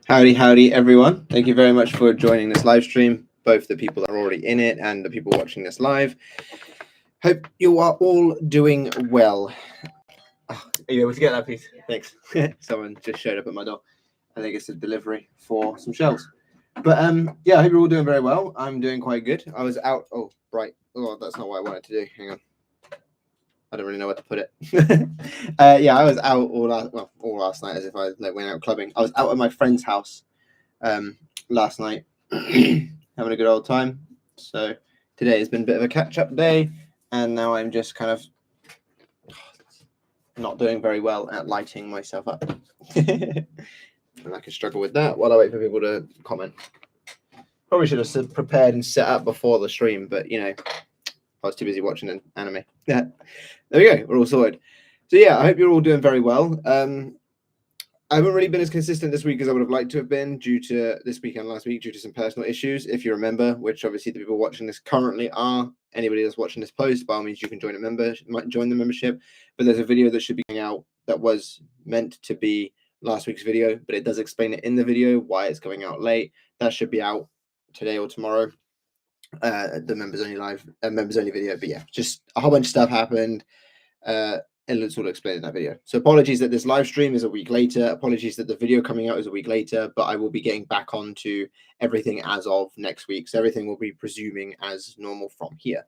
Howdy, everyone. Thank you very much for joining this live stream, both the people that are already in it and the people watching this live. Hope you are all doing well. Oh, are you able to get that, please? Yeah. Thanks. Someone just showed up at my door. I think it's a delivery for some shelves. But yeah, I hope you're all doing very well. I'm doing quite good. I was out. Oh, right. Oh, that's not what I wanted to do. Hang on. I don't really know where to put it. Yeah, I was out all last night, as if I went out clubbing. I was out at my friend's house last night, having a good old time. So today has been a bit of a catch-up day, and now I'm just kind of not doing very well at lighting myself up. And I can struggle with that while I wait for people to comment. Probably should have prepared and set up before the stream, but I was too busy watching an anime. Yeah, there we go. We're all sorted. So yeah, I hope you're all doing very well. I haven't really been as consistent this week as I would have liked to have been due to this week and last week due to some personal issues, if you remember, which obviously the people watching this currently are. Anybody that's watching this post, by all means, you can join join the membership. But there's a video that should be going out that was meant to be last week's video, but it does explain it in the video why it's going out late. That should be out today or tomorrow. The members only video. But yeah, just a whole bunch of stuff happened. And it's all explained in that video. So apologies that this live stream is a week later. Apologies that the video coming out is a week later, but I will be getting back onto everything as of next week. So everything will be presuming as normal from here.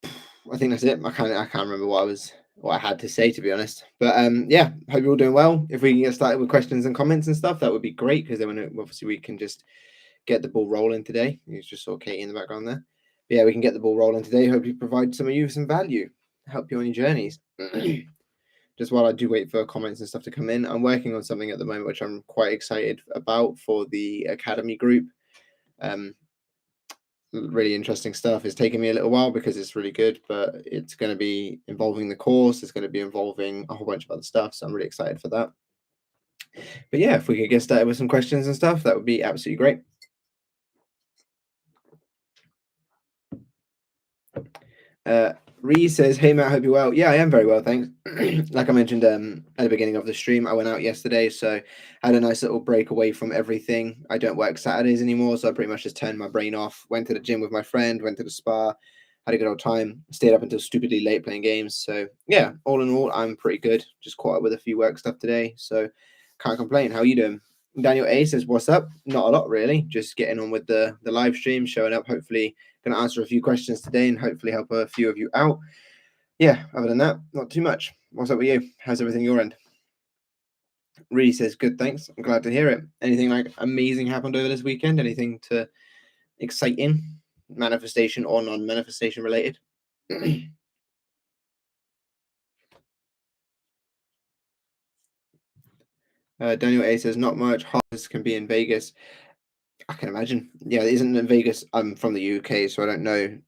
I think that's it. I can't remember what I had to say, to be honest. But yeah, hope you're all doing well. If we can get started with questions and comments and stuff, that would be great, because then obviously we can just get the ball rolling today. You just saw Katie in the background there. But yeah, we can get the ball rolling today. Hopefully provide some of you some value. Help you on your journeys. Just while I do wait for comments and stuff to come in, I'm working on something at the moment which I'm quite excited about for the Academy group. Really interesting stuff. It's taken me a little while because it's really good, but it's going to be involving the course. It's going to be involving a whole bunch of other stuff, so I'm really excited for that. But yeah, if we could get started with some questions and stuff, that would be absolutely great. Ree says, hey Matt, hope you're well. Yeah, I am very well, thanks. Like I mentioned at the beginning of the stream, I went out yesterday, so I had a nice little break away from everything. I don't work Saturdays anymore, so I pretty much just turned my brain off. Went to the gym with my friend, went to the spa, had a good old time, stayed up until stupidly late playing games. So yeah, all in all, I'm pretty good. Just caught up with a few work stuff today, so can't complain. How are you doing? Daniel A says, what's up? Not a lot, really. Just getting on with the live stream, showing up, hopefully going to answer a few questions today and hopefully help a few of you out. Yeah, other than that, not too much. What's up with you? How's everything your end? Reedy says, good, thanks. I'm glad to hear it. Anything like amazing happened over this weekend? Anything to exciting, manifestation or non-manifestation related? Daniel A says, not much. Hardest can be in Vegas. I can imagine. Yeah, it isn't in Vegas. I'm from the UK, so I don't know,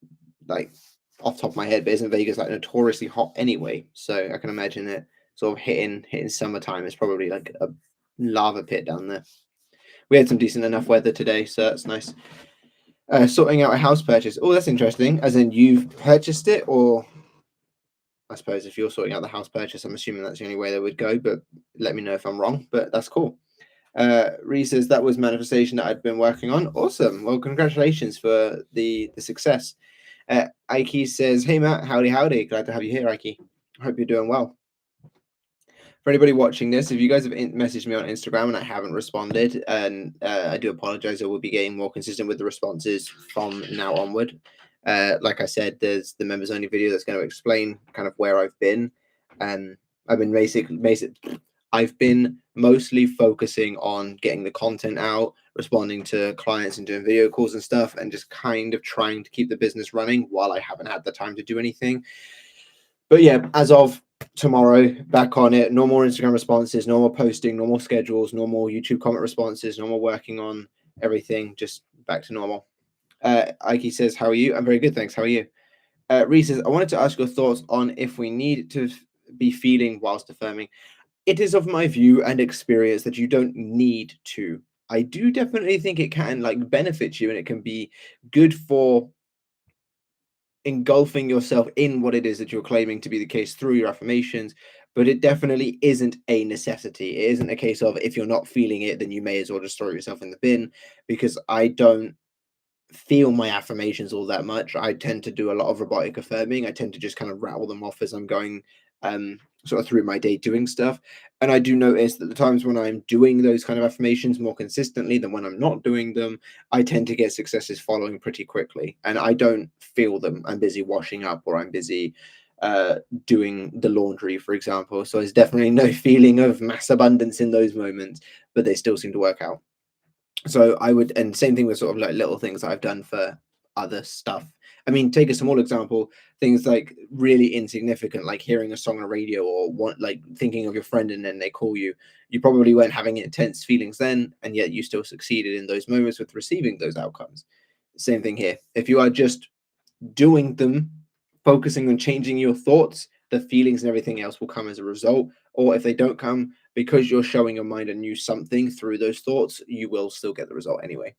like, off the top of my head, but isn't Vegas like notoriously hot anyway? So I can imagine it sort of hitting summertime. It's probably like a lava pit down there. We had some decent enough weather today, so that's nice. Sorting out a house purchase. Oh, that's interesting. As in you've purchased it, or I suppose if you're sorting out the house purchase, I'm assuming that's the only way they would go, but let me know if I'm wrong, but that's cool. Ree says that was manifestation that I'd been working on. Awesome. Well, congratulations for the success. Ike says, hey Matt, howdy. Glad to have you here, Ike. Hope you're doing well. For anybody watching this, if you guys have messaged me on Instagram and I haven't responded, and I do apologize, I will be getting more consistent with the responses from now onward. Like I said, there's the members only video that's going to explain kind of where I've been. I've been mostly focusing on getting the content out, responding to clients and doing video calls and stuff, and just kind of trying to keep the business running while I haven't had the time to do anything. But yeah, as of tomorrow, back on it, no more Instagram responses, no more posting, no more schedules, no more YouTube comment responses, no more working on everything, just back to normal. Ike says, how are you? I'm very good, thanks. How are you? Reese says, I wanted to ask your thoughts on if we need to be feeling whilst affirming. It is of my view and experience that you don't need to. I do definitely think it can like benefit you, and it can be good for engulfing yourself in what it is that you're claiming to be the case through your affirmations. but it definitely isn't a necessity. It isn't a case of if you're not feeling it, then you may as well just throw yourself in the bin, because I don't feel my affirmations all that much. I tend to do a lot of robotic affirming. I tend to just kind of rattle them off as I'm going sort of through my day doing stuff. And I do notice that the times when I'm doing those kind of affirmations more consistently than when I'm not doing them, I tend to get successes following pretty quickly. And I don't feel them. I'm busy washing up, or I'm busy doing the laundry, for example. So there's definitely no feeling of mass abundance in those moments, but they still seem to work out. So I would, and same thing with sort of like little things that I've done for other stuff. I mean, take a small example, things like really insignificant, like hearing a song on the radio, or like thinking of your friend and then they call you. You probably weren't having intense feelings then, and yet you still succeeded in those moments with receiving those outcomes. Same thing here. If you are just doing them, focusing on changing your thoughts, the feelings and everything else will come as a result. Or if they don't come, because you're showing your mind a new something through those thoughts, you will still get the result anyway.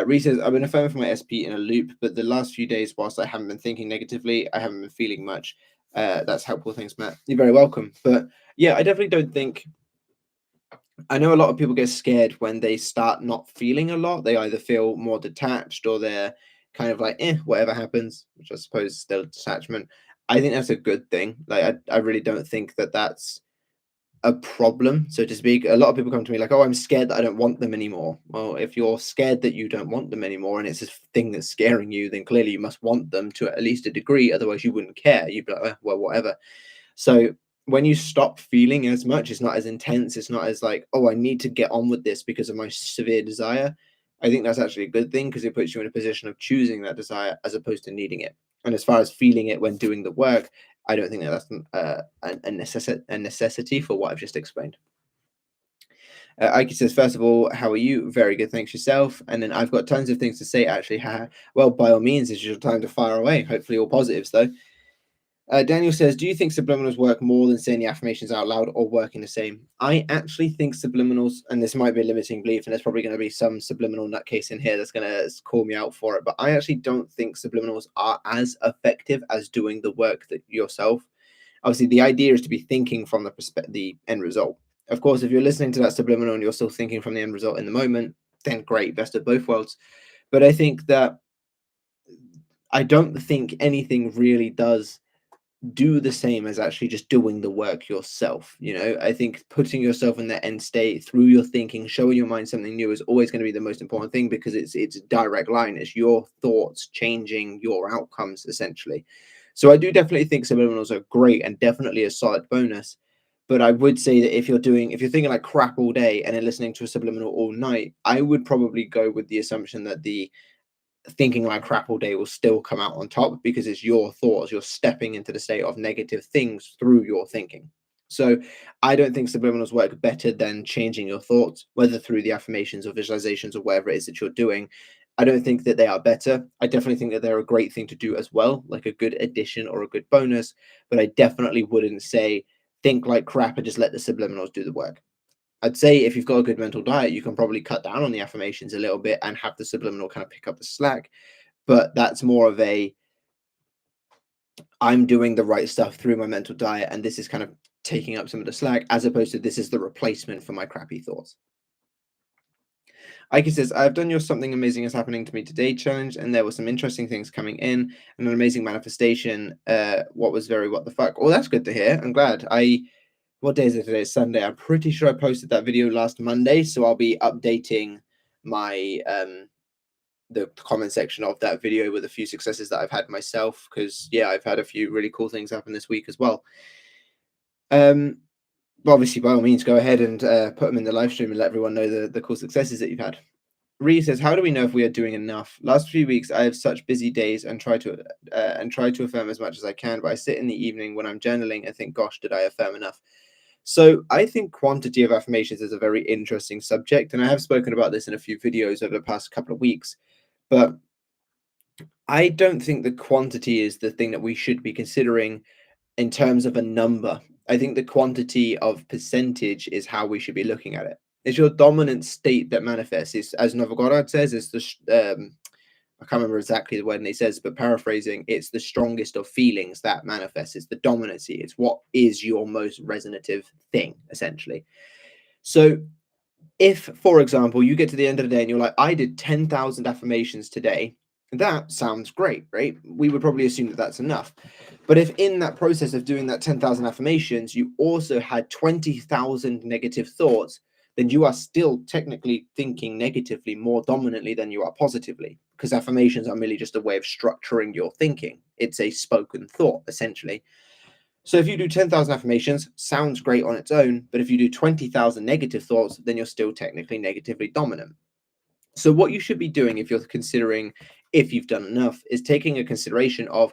Reese says, I've been affirming for my SP in a loop, but the last few days, whilst I haven't been thinking negatively, I haven't been feeling much. That's helpful. Thanks, Matt. You're very welcome. But yeah, I definitely don't think, I know a lot of people get scared when they start not feeling a lot. They either feel more detached, or they're kind of like, whatever happens, which I suppose is still detachment. I think that's a good thing. Like, I really don't think that that's a problem, so to speak. A lot of people come to me like, oh, I'm scared that I don't want them anymore. Well, if you're scared that you don't want them anymore and it's this thing that's scaring you, then clearly you must want them to at least a degree. Otherwise, you wouldn't care. You'd be like, well, whatever. So when you stop feeling as much, it's not as intense. It's not as like, oh, I need to get on with this because of my severe desire. I think that's actually a good thing, because it puts you in a position of choosing that desire as opposed to needing it. And as far as feeling it when doing the work, I don't think that that's a necessity for what I've just explained. Ike says, first of all, how are you? Very good, thanks yourself. And then I've got tons of things to say, actually. Well, by all means, it's your time to fire away. Hopefully all positives, though. Daniel says, do you think subliminals work more than saying the affirmations out loud, or working the same? I actually think subliminals, and this might be a limiting belief, and there's probably going to be some subliminal nutcase in here that's going to call me out for it, but I actually don't think subliminals are as effective as doing the work that yourself. Obviously, the idea is to be thinking from the end result. Of course, if you're listening to that subliminal and you're still thinking from the end result in the moment, then great, best of both worlds. But I don't think anything really does do the same as actually just doing the work yourself. I think putting yourself in that end state through your thinking, showing your mind something new, is always going to be the most important thing, because it's a direct line. It's your thoughts changing your outcomes, essentially. So I do definitely think subliminals are great and definitely a solid bonus. But I would say that if you're thinking like crap all day and then listening to a subliminal all night, I would probably go with the assumption that the thinking like crap all day will still come out on top, because it's your thoughts. You're stepping into the state of negative things through your thinking. So I don't think subliminals work better than changing your thoughts, whether through the affirmations or visualizations or whatever it is that you're doing. I don't think that they are better. I definitely think that they're a great thing to do as well, like a good addition or a good bonus. But I definitely wouldn't say think like crap and just let the subliminals do the work. I'd say if you've got a good mental diet, you can probably cut down on the affirmations a little bit and have the subliminal kind of pick up the slack. But that's more of I'm doing the right stuff through my mental diet, and this is kind of taking up some of the slack, as opposed to this is the replacement for my crappy thoughts. Ike says, I've done your something amazing is happening to me today challenge, and there were some interesting things coming in and an amazing manifestation. What was very what the fuck? Oh, that's good to hear. I'm glad. What day is it today? It's Sunday. I'm pretty sure I posted that video last Monday, so I'll be updating my the comment section of that video with a few successes that I've had myself, because yeah, I've had a few really cool things happen this week as well. Obviously, by all means, go ahead and put them in the live stream and let everyone know the cool successes that you've had. Ree says, how do we know if we are doing enough? Last few weeks, I have such busy days and try to affirm as much as I can, but I sit in the evening when I'm journaling and think, gosh, did I affirm enough? So I think quantity of affirmations is a very interesting subject, and I have spoken about this in a few videos over the past couple of weeks, but I don't think the quantity is the thing that we should be considering in terms of a number. I think the quantity of percentage is how we should be looking at it. It's your dominant state that manifests. It's, as Novogorod says, it's I I can't remember exactly the word he says, but paraphrasing, it's the strongest of feelings that manifests. It's the dominancy. It's what is your most resonative thing, essentially. So if, for example, you get to the end of the day and you're like, I did 10,000 affirmations today, that sounds great, right? We would probably assume that that's enough. But if in that process of doing that 10,000 affirmations, you also had 20,000 negative thoughts, then you are still technically thinking negatively more dominantly than you are positively, because affirmations are merely just a way of structuring your thinking. It's a spoken thought, essentially. So if you do 10,000 affirmations, sounds great on its own, but if you do 20,000 negative thoughts, then you're still technically negatively dominant. So what you should be doing if you're considering if you've done enough is taking a consideration of,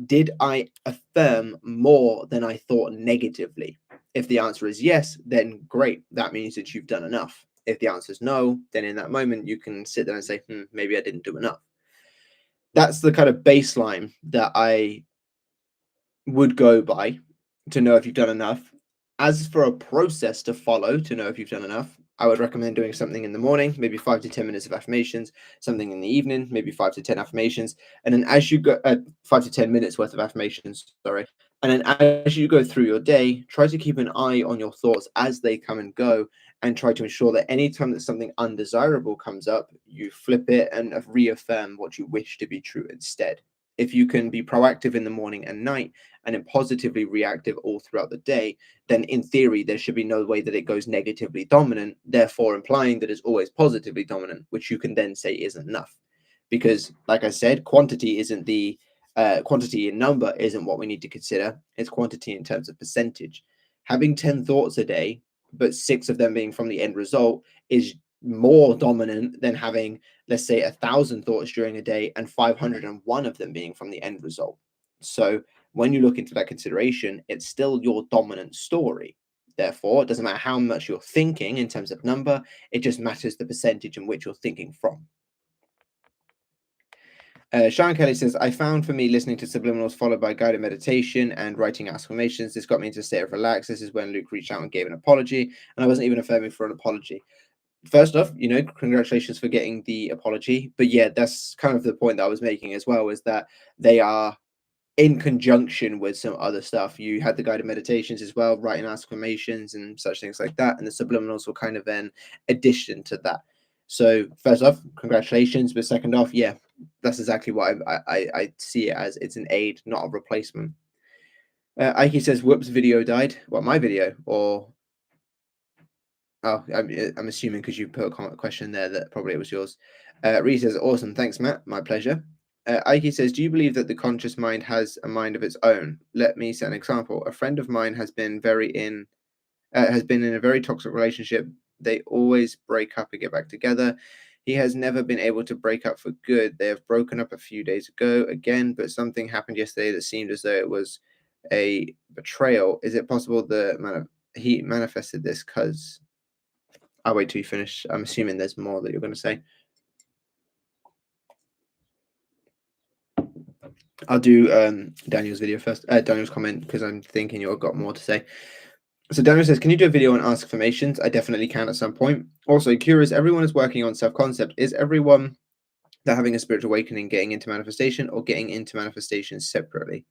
did I affirm more than I thought negatively? If the answer is yes, then great. That means that you've done enough. If the answer is no, then in that moment you can sit there and say, maybe I didn't do enough. That's the kind of baseline that I would go by to know if you've done enough. As for a process to follow to know if you've done enough, I would recommend doing something in the morning, maybe 5 to 10 minutes of affirmations, something in the evening, maybe 5 to 10 affirmations. And then as you go, 5 to 10 minutes worth of affirmations, sorry. And then as you go through your day, try to keep an eye on your thoughts as they come and go, and try to ensure that anytime that something undesirable comes up, you flip it and reaffirm what you wish to be true instead. If you can be proactive in the morning and night, and then positively reactive all throughout the day, then in theory, there should be no way that it goes negatively dominant, therefore implying that it's always positively dominant, which you can then say isn't enough. Because, like I said, quantity isn't the quantity in number isn't what we need to consider. It's quantity in terms of percentage. Having 10 thoughts a day, but 6 of them being from the end result, is more dominant than having, let's say, 1,000 thoughts during a day and 501 of them being from the end result. So when you look into that consideration, it's still your dominant story. Therefore, it doesn't matter how much you're thinking in terms of number, it just matters the percentage in which you're thinking from. Sean Kelly says, I found for me listening to subliminals followed by guided meditation and writing affirmations. This got me into a state of relax. This is when Luke reached out and gave an apology, and I wasn't even affirming for an apology. First off, congratulations for getting the apology. But yeah, that's kind of the point that I was making as well, is that they are in conjunction with some other stuff. You had the guided meditations as well, writing affirmations and such things like that, and the subliminals were kind of an addition to that. So first off, congratulations, but second off, yeah, that's exactly what I see it as. It's an aid, not a replacement. Ike says, "Whoops, video died." What, my video? Or oh, I'm assuming because you put a question there that probably it was yours. Reese says, "Awesome, thanks, Matt. My pleasure." Ike says, "Do you believe that the conscious mind has a mind of its own? Let me set an example. A friend of mine has been in a very toxic relationship. They always break up and get back together. He has never been able to break up for good. They have broken up a few days ago again, but something happened yesterday that seemed as though it was a betrayal. Is it possible he manifested this because?" I'll wait till you finish. I'm assuming there's more that you're going to say. I'll do Daniel's video first. Daniel's comment, because I'm thinking you've got more to say. So Daniel says, "Can you do a video on ask affirmations? I definitely can at some point. Also, curious, everyone is working on self-concept. Is everyone that having a spiritual awakening getting into manifestation, or getting into manifestation separately?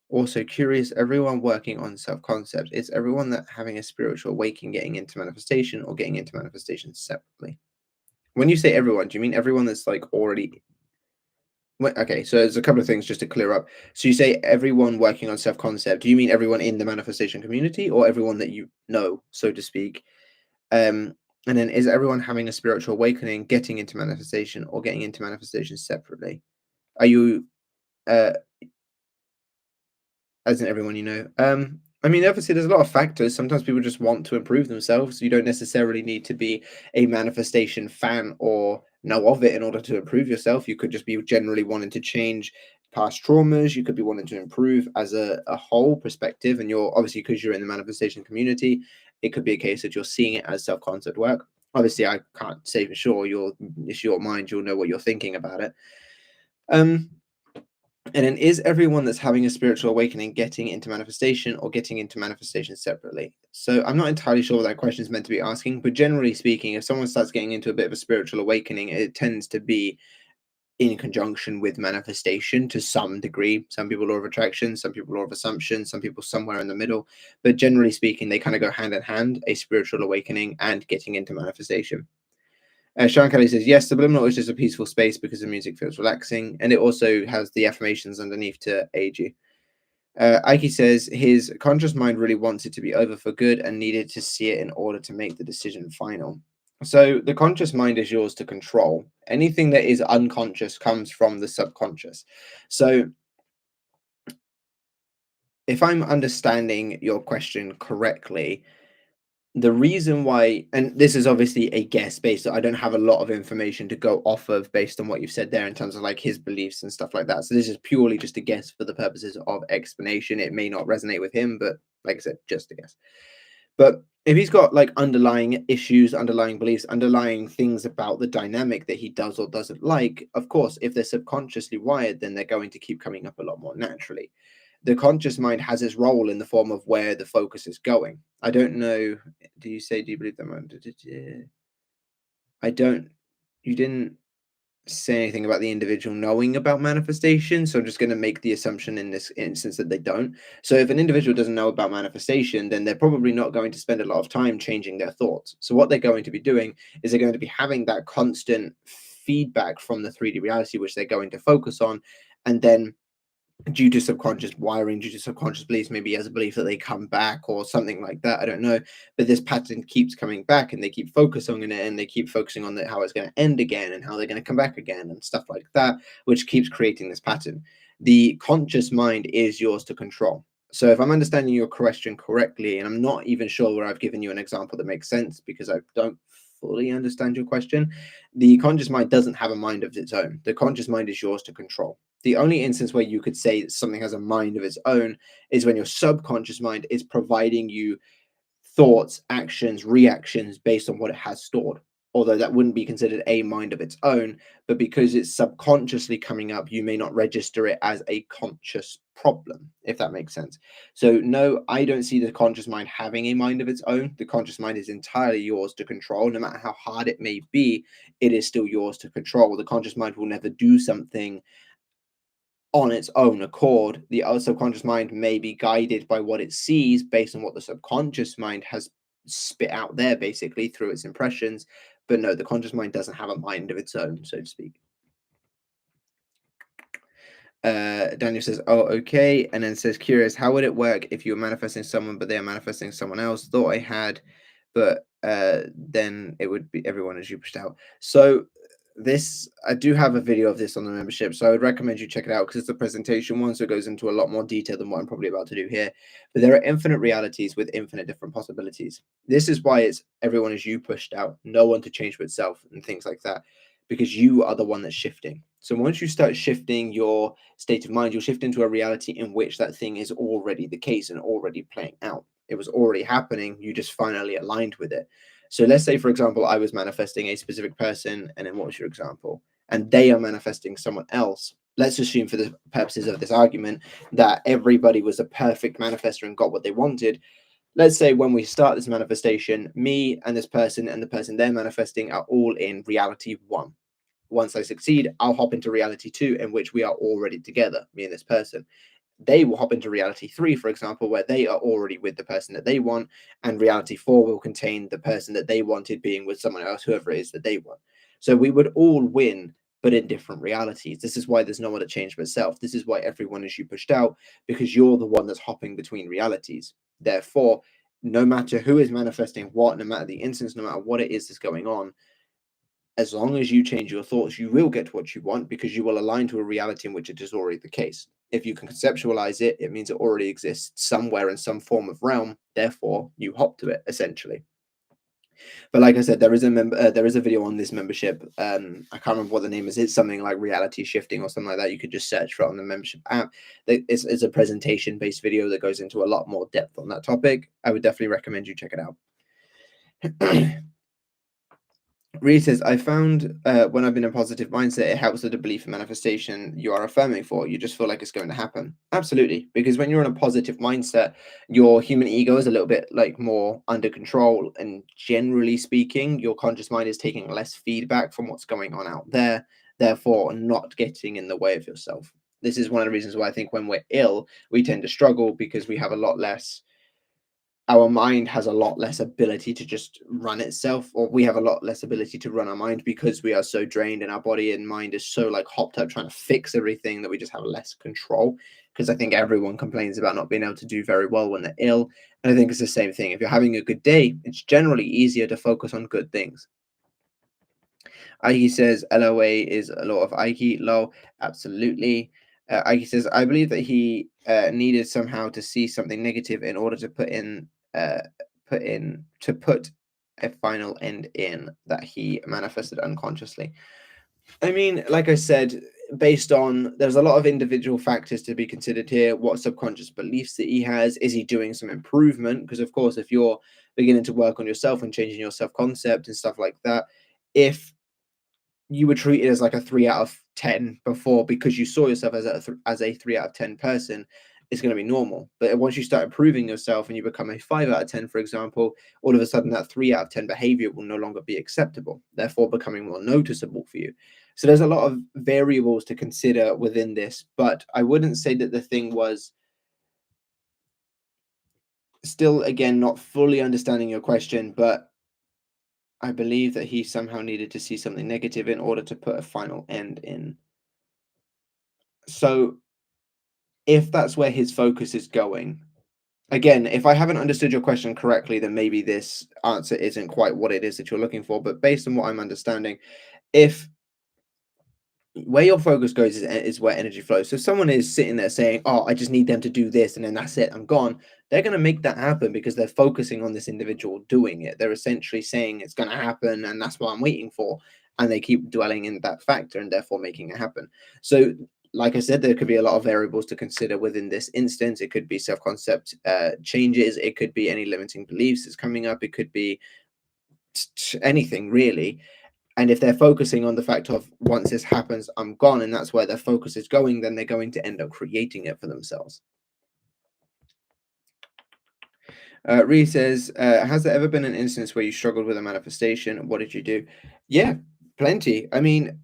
Also curious, everyone working on self-concept. Is everyone that having a spiritual awakening getting into manifestation, or getting into manifestation separately?" When you say everyone, do you mean everyone that's like already? Okay, so there's a couple of things just to clear up. So you say everyone working on self-concept. Do you mean everyone in the manifestation community, or everyone that you know, so to speak? And then, is everyone having a spiritual awakening getting into manifestation, or getting into manifestation separately? Are you as in everyone you know? I mean, obviously, there's a lot of factors. Sometimes people just want to improve themselves. You don't necessarily need to be a manifestation fan or know of it in order to improve yourself. You could just be generally wanting to change past traumas. You could be wanting to improve as a whole perspective. And you're obviously, because you're in the manifestation community, it could be a case that you're seeing it as self-concept work. Obviously, I can't say for sure. It's your mind. You'll know what you're thinking about it. And then, is everyone that's having a spiritual awakening getting into manifestation, or getting into manifestation separately? So I'm not entirely sure what that question is meant to be asking, but generally speaking, if someone starts getting into a bit of a spiritual awakening, it tends to be in conjunction with manifestation to some degree. Some people law of attraction, some people law of assumption, some people somewhere in the middle. But generally speaking, they kind of go hand in hand, a spiritual awakening and getting into manifestation. Sean Kelly says, yes, subliminal is just a peaceful space because the music feels relaxing. And it also has the affirmations underneath to aid you. Ike says his conscious mind really wants it to be over for good and needed to see it in order to make the decision final. So the conscious mind is yours to control. Anything that is unconscious comes from the subconscious. So if I'm understanding your question correctly, the reason why, and this is obviously a guess based on, I don't have a lot of information to go off of based on what you've said there in terms of like his beliefs and stuff like that. So this is purely just a guess for the purposes of explanation. It may not resonate with him, but like I said, just a guess. But if he's got like underlying issues, underlying beliefs, underlying things about the dynamic that he does or doesn't like, of course, if they're subconsciously wired, then they're going to keep coming up a lot more naturally. The conscious mind has its role in the form of where the focus is going. I don't know. Do you say, do you believe that? I don't, you didn't say anything about the individual knowing about manifestation. So I'm just going to make the assumption in this instance that they don't. So if an individual doesn't know about manifestation, then they're probably not going to spend a lot of time changing their thoughts. So what they're going to be doing is they're going to be having that constant feedback from the 3D reality, which they're going to focus on. And then due to subconscious wiring, due to subconscious beliefs, maybe he has a belief that they come back or something like that. I don't know. But this pattern keeps coming back and they keep focusing on it and they keep focusing on how it's going to end again and how they're going to come back again and stuff like that, which keeps creating this pattern. The conscious mind is yours to control. So if I'm understanding your question correctly, and I'm not even sure where I've given you an example that makes sense because I don't fully understand your question, the conscious mind doesn't have a mind of its own. The conscious mind is yours to control. The only instance where you could say that something has a mind of its own is when your subconscious mind is providing you thoughts, actions, reactions based on what it has stored. Although that wouldn't be considered a mind of its own, but because it's subconsciously coming up, you may not register it as a conscious problem, if that makes sense. So, no, I don't see the conscious mind having a mind of its own. The conscious mind is entirely yours to control. No matter how hard it may be, it is still yours to control. The conscious mind will never do something on its own accord. The subconscious mind may be guided by what it sees based on what the subconscious mind has spit out there, basically through its impressions. But no, the conscious mind doesn't have a mind of its own, so to speak. Daniel says, "Oh, okay," and then says, "Curious, how would it work if you were manifesting someone, but they are manifesting someone else? Thought I had, but then it would be everyone as you pushed out." So this, I do have a video of this on the membership, so I would recommend you check it out because it's a presentation one, so it goes into a lot more detail than what I'm probably about to do here. But there are infinite realities with infinite different possibilities. This is why it's everyone as you pushed out, no one to change for itself and things like that, because you are the one that's shifting. So once you start shifting your state of mind, you'll shift into a reality in which that thing is already the case and already playing out. It was already happening. You just finally aligned with it. So let's say, for example, I was manifesting a specific person, and then what was your example? And they are manifesting someone else. Let's assume, for the purposes of this argument, that everybody was a perfect manifester and got what they wanted. Let's say when we start this manifestation, me and this person and the person they're manifesting are all in reality one. Once I succeed, I'll hop into reality two, in which we are already together, me and this person. They will hop into reality three, for example, where they are already with the person that they want, and reality four will contain the person that they wanted being with someone else, whoever it is that they want. So we would all win, but in different realities. This is why there's no one to change but self. This is why everyone is you pushed out, because you're the one that's hopping between realities. Therefore, no matter who is manifesting what, no matter the instance, no matter what it is that's going on, as long as you change your thoughts, you will get what you want because you will align to a reality in which it is already the case. If you can conceptualize it, it means it already exists somewhere in some form of realm. Therefore, you hop to it essentially. But like I said, there is a video on this membership. I can't remember what the name is. It's something like reality shifting or something like that. You could just search for it on the membership app. It's a presentation based video that goes into a lot more depth on that topic. I would definitely recommend you check it out. Reed says, I found when I've been in a positive mindset, it helps with the belief in manifestation you are affirming for. You just feel like it's going to happen. Absolutely. Because when you're in a positive mindset, your human ego is a little bit like more under control. And generally speaking, your conscious mind is taking less feedback from what's going on out there. therefore not getting in the way of yourself. This is one of the reasons why I think when we're ill, we tend to struggle because we have a lot less our mind has a lot less ability to just run itself, or we have a lot less ability to run our mind because we are so drained and our body and mind is so like hopped up trying to fix everything that we just have less control. Because I think everyone complains about not being able to do very well when they're ill. And I think it's the same thing. If you're having a good day, it's generally easier to focus on good things. Aiki says LOA is a lot of Aiki. Lol, absolutely. Aiki says, I believe that he needed somehow to see something negative in order to put a final end in that he manifested unconsciously. I mean, like I said, based on there's a lot of individual factors to be considered here. What subconscious beliefs that he has? Is he doing some improvement? Because of course, if you're beginning to work on yourself and changing your self concept and stuff like that, if you were treated as like a 3 out of 10 before because you saw yourself as a 3 out of 10 person, it's going to be normal. But once you start improving yourself and you become a 5 out of 10, for example, all of a sudden that 3 out of 10 behavior will no longer be acceptable, therefore becoming more noticeable for you. So there's a lot of variables to consider within this, but I wouldn't say that the thing was still, again, not fully understanding your question, but I believe that he somehow needed to see something negative in order to put a final end in. So if that's where his focus is going, again, if I haven't understood your question correctly, then maybe this answer isn't quite what it is that you're looking for. But based on what I'm understanding, if where your focus goes is where energy flows. So if someone is sitting there saying, "Oh, I just need them to do this, and then that's it, I'm gone," they're going to make that happen because they're focusing on this individual doing it. They're essentially saying it's going to happen, and that's what I'm waiting for, and they keep dwelling in that factor, and therefore making it happen. So, like I said, there could be a lot of variables to consider within this instance. It could be self-concept changes. It could be any limiting beliefs that's coming up. It could be anything really. And if they're focusing on the fact of once this happens, I'm gone, and that's where their focus is going, then they're going to end up creating it for themselves. Ree says, has there ever been an instance where you struggled with a manifestation? What did you do? Yeah, plenty. I mean,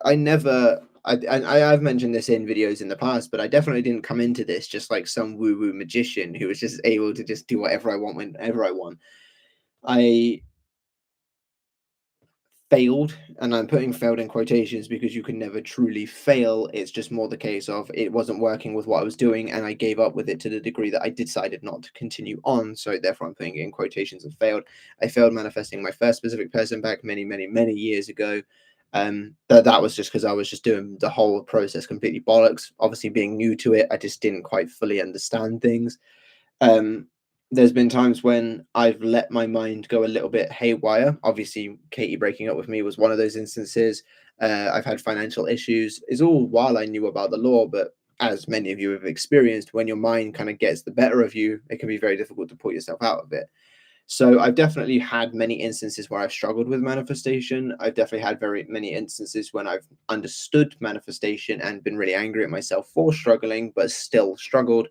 I never. I've mentioned this in videos in the past, but I definitely didn't come into this just like some woo-woo magician who was just able to just do whatever I want whenever I want. I failed, and I'm putting failed in quotations because you can never truly fail. It's just more the case of it wasn't working with what I was doing, and I gave up with it to the degree that I decided not to continue on. So therefore, I'm putting in quotations of failed. I failed manifesting my first specific person back many, many, many years ago. That was just because I was just doing the whole process completely bollocks. Obviously, being new to it, I just didn't quite fully understand things. Um, there's been times when I've let my mind go a little bit haywire. Obviously, Katie breaking up with me was one of those instances. I've had financial issues. It's all while I knew about the law, but as many of you have experienced, when your mind kind of gets the better of you, it can be very difficult to pull yourself out of it. So I've definitely had many instances where I've struggled with manifestation. I've definitely had very many instances when I've understood manifestation and been really angry at myself for struggling, but still struggled.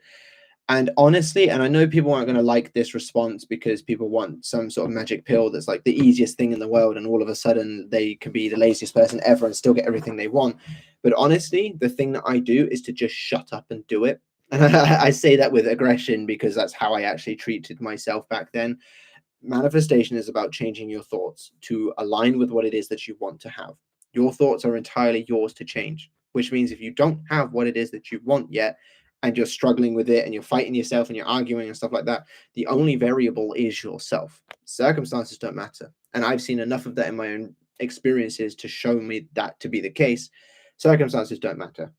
And honestly, and I know people aren't going to like this response because people want some sort of magic pill that's like the easiest thing in the world, and all of a sudden they can be the laziest person ever and still get everything they want. But honestly, the thing that I do is to just shut up and do it. And I say that with aggression because that's how I actually treated myself back then. Manifestation is about changing your thoughts to align with what it is that you want to have. Your thoughts are entirely yours to change, which means if you don't have what it is that you want yet, and you're struggling with it and you're fighting yourself and you're arguing and stuff like that, the only variable is yourself. Circumstances don't matter. And I've seen enough of that in my own experiences to show me that to be the case. Circumstances don't matter.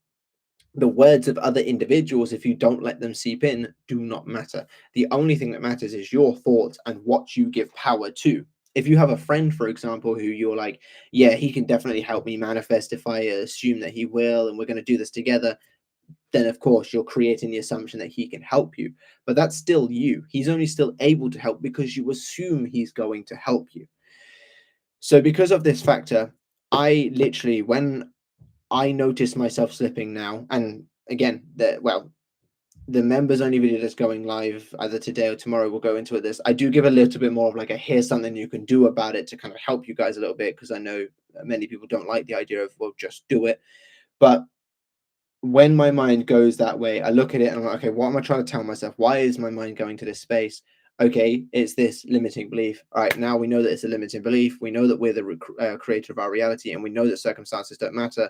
The words of other individuals, if you don't let them seep in, do not matter. The only thing that matters is your thoughts and what you give power to. If you have a friend, for example, who you're like, yeah, he can definitely help me manifest if I assume that he will, and we're going to do this together, then of course you're creating the assumption that he can help you. But that's still you. He's only still able to help because you assume he's going to help you. So because of this factor, I literally, when I notice myself slipping now, and again, the members only video that's going live either today or tomorrow will go into it. This I do give a little bit more of like a here's something you can do about it to kind of help you guys a little bit, because I know many people don't like the idea of, well, just do it. But when my mind goes that way, I look at it and I'm like, okay, what am I trying to tell myself? Why is my mind going to this space? Okay, it's this limiting belief. All right, now we know that it's a limiting belief. We know that we're the creator of our reality, and we know that circumstances don't matter.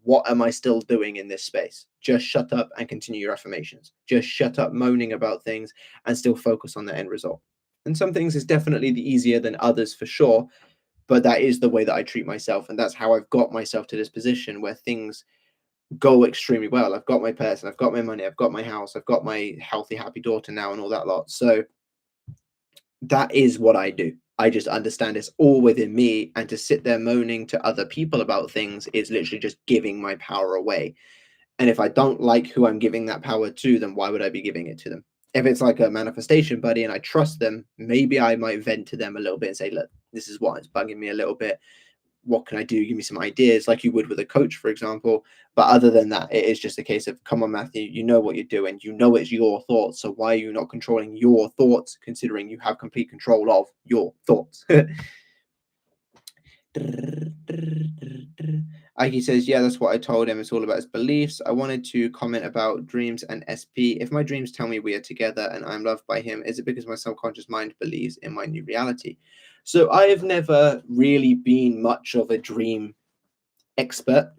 What am I still doing in this space? Just shut up and continue your affirmations. Just shut up moaning about things and still focus on the end result. And some things is definitely the easier than others for sure, but that is the way that I treat myself, and that's how I've got myself to this position where things go extremely well. I've got my person, I've got my money, I've got my house, I've got my healthy, happy daughter now, and all that lot. So that is what I do. I just understand it's all within me, and to sit there moaning to other people about things is literally just giving my power away. And if I don't like who I'm giving that power to, then why would I be giving it to them? If it's like a manifestation buddy and I trust them, maybe I might vent to them a little bit and say, look, this is what is bugging me a little bit. What can I do? Give me some ideas, like you would with a coach, for example. But other than that, it is just a case of, come on, Matthew, you know what you're doing. You know it's your thoughts. So why are you not controlling your thoughts, considering you have complete control of your thoughts? Ike says, yeah, that's what I told him. It's all about his beliefs. I wanted to comment about dreams and SP. If my dreams tell me we are together and I'm loved by him, is it because my subconscious mind believes in my new reality? So I have never really been much of a dream expert,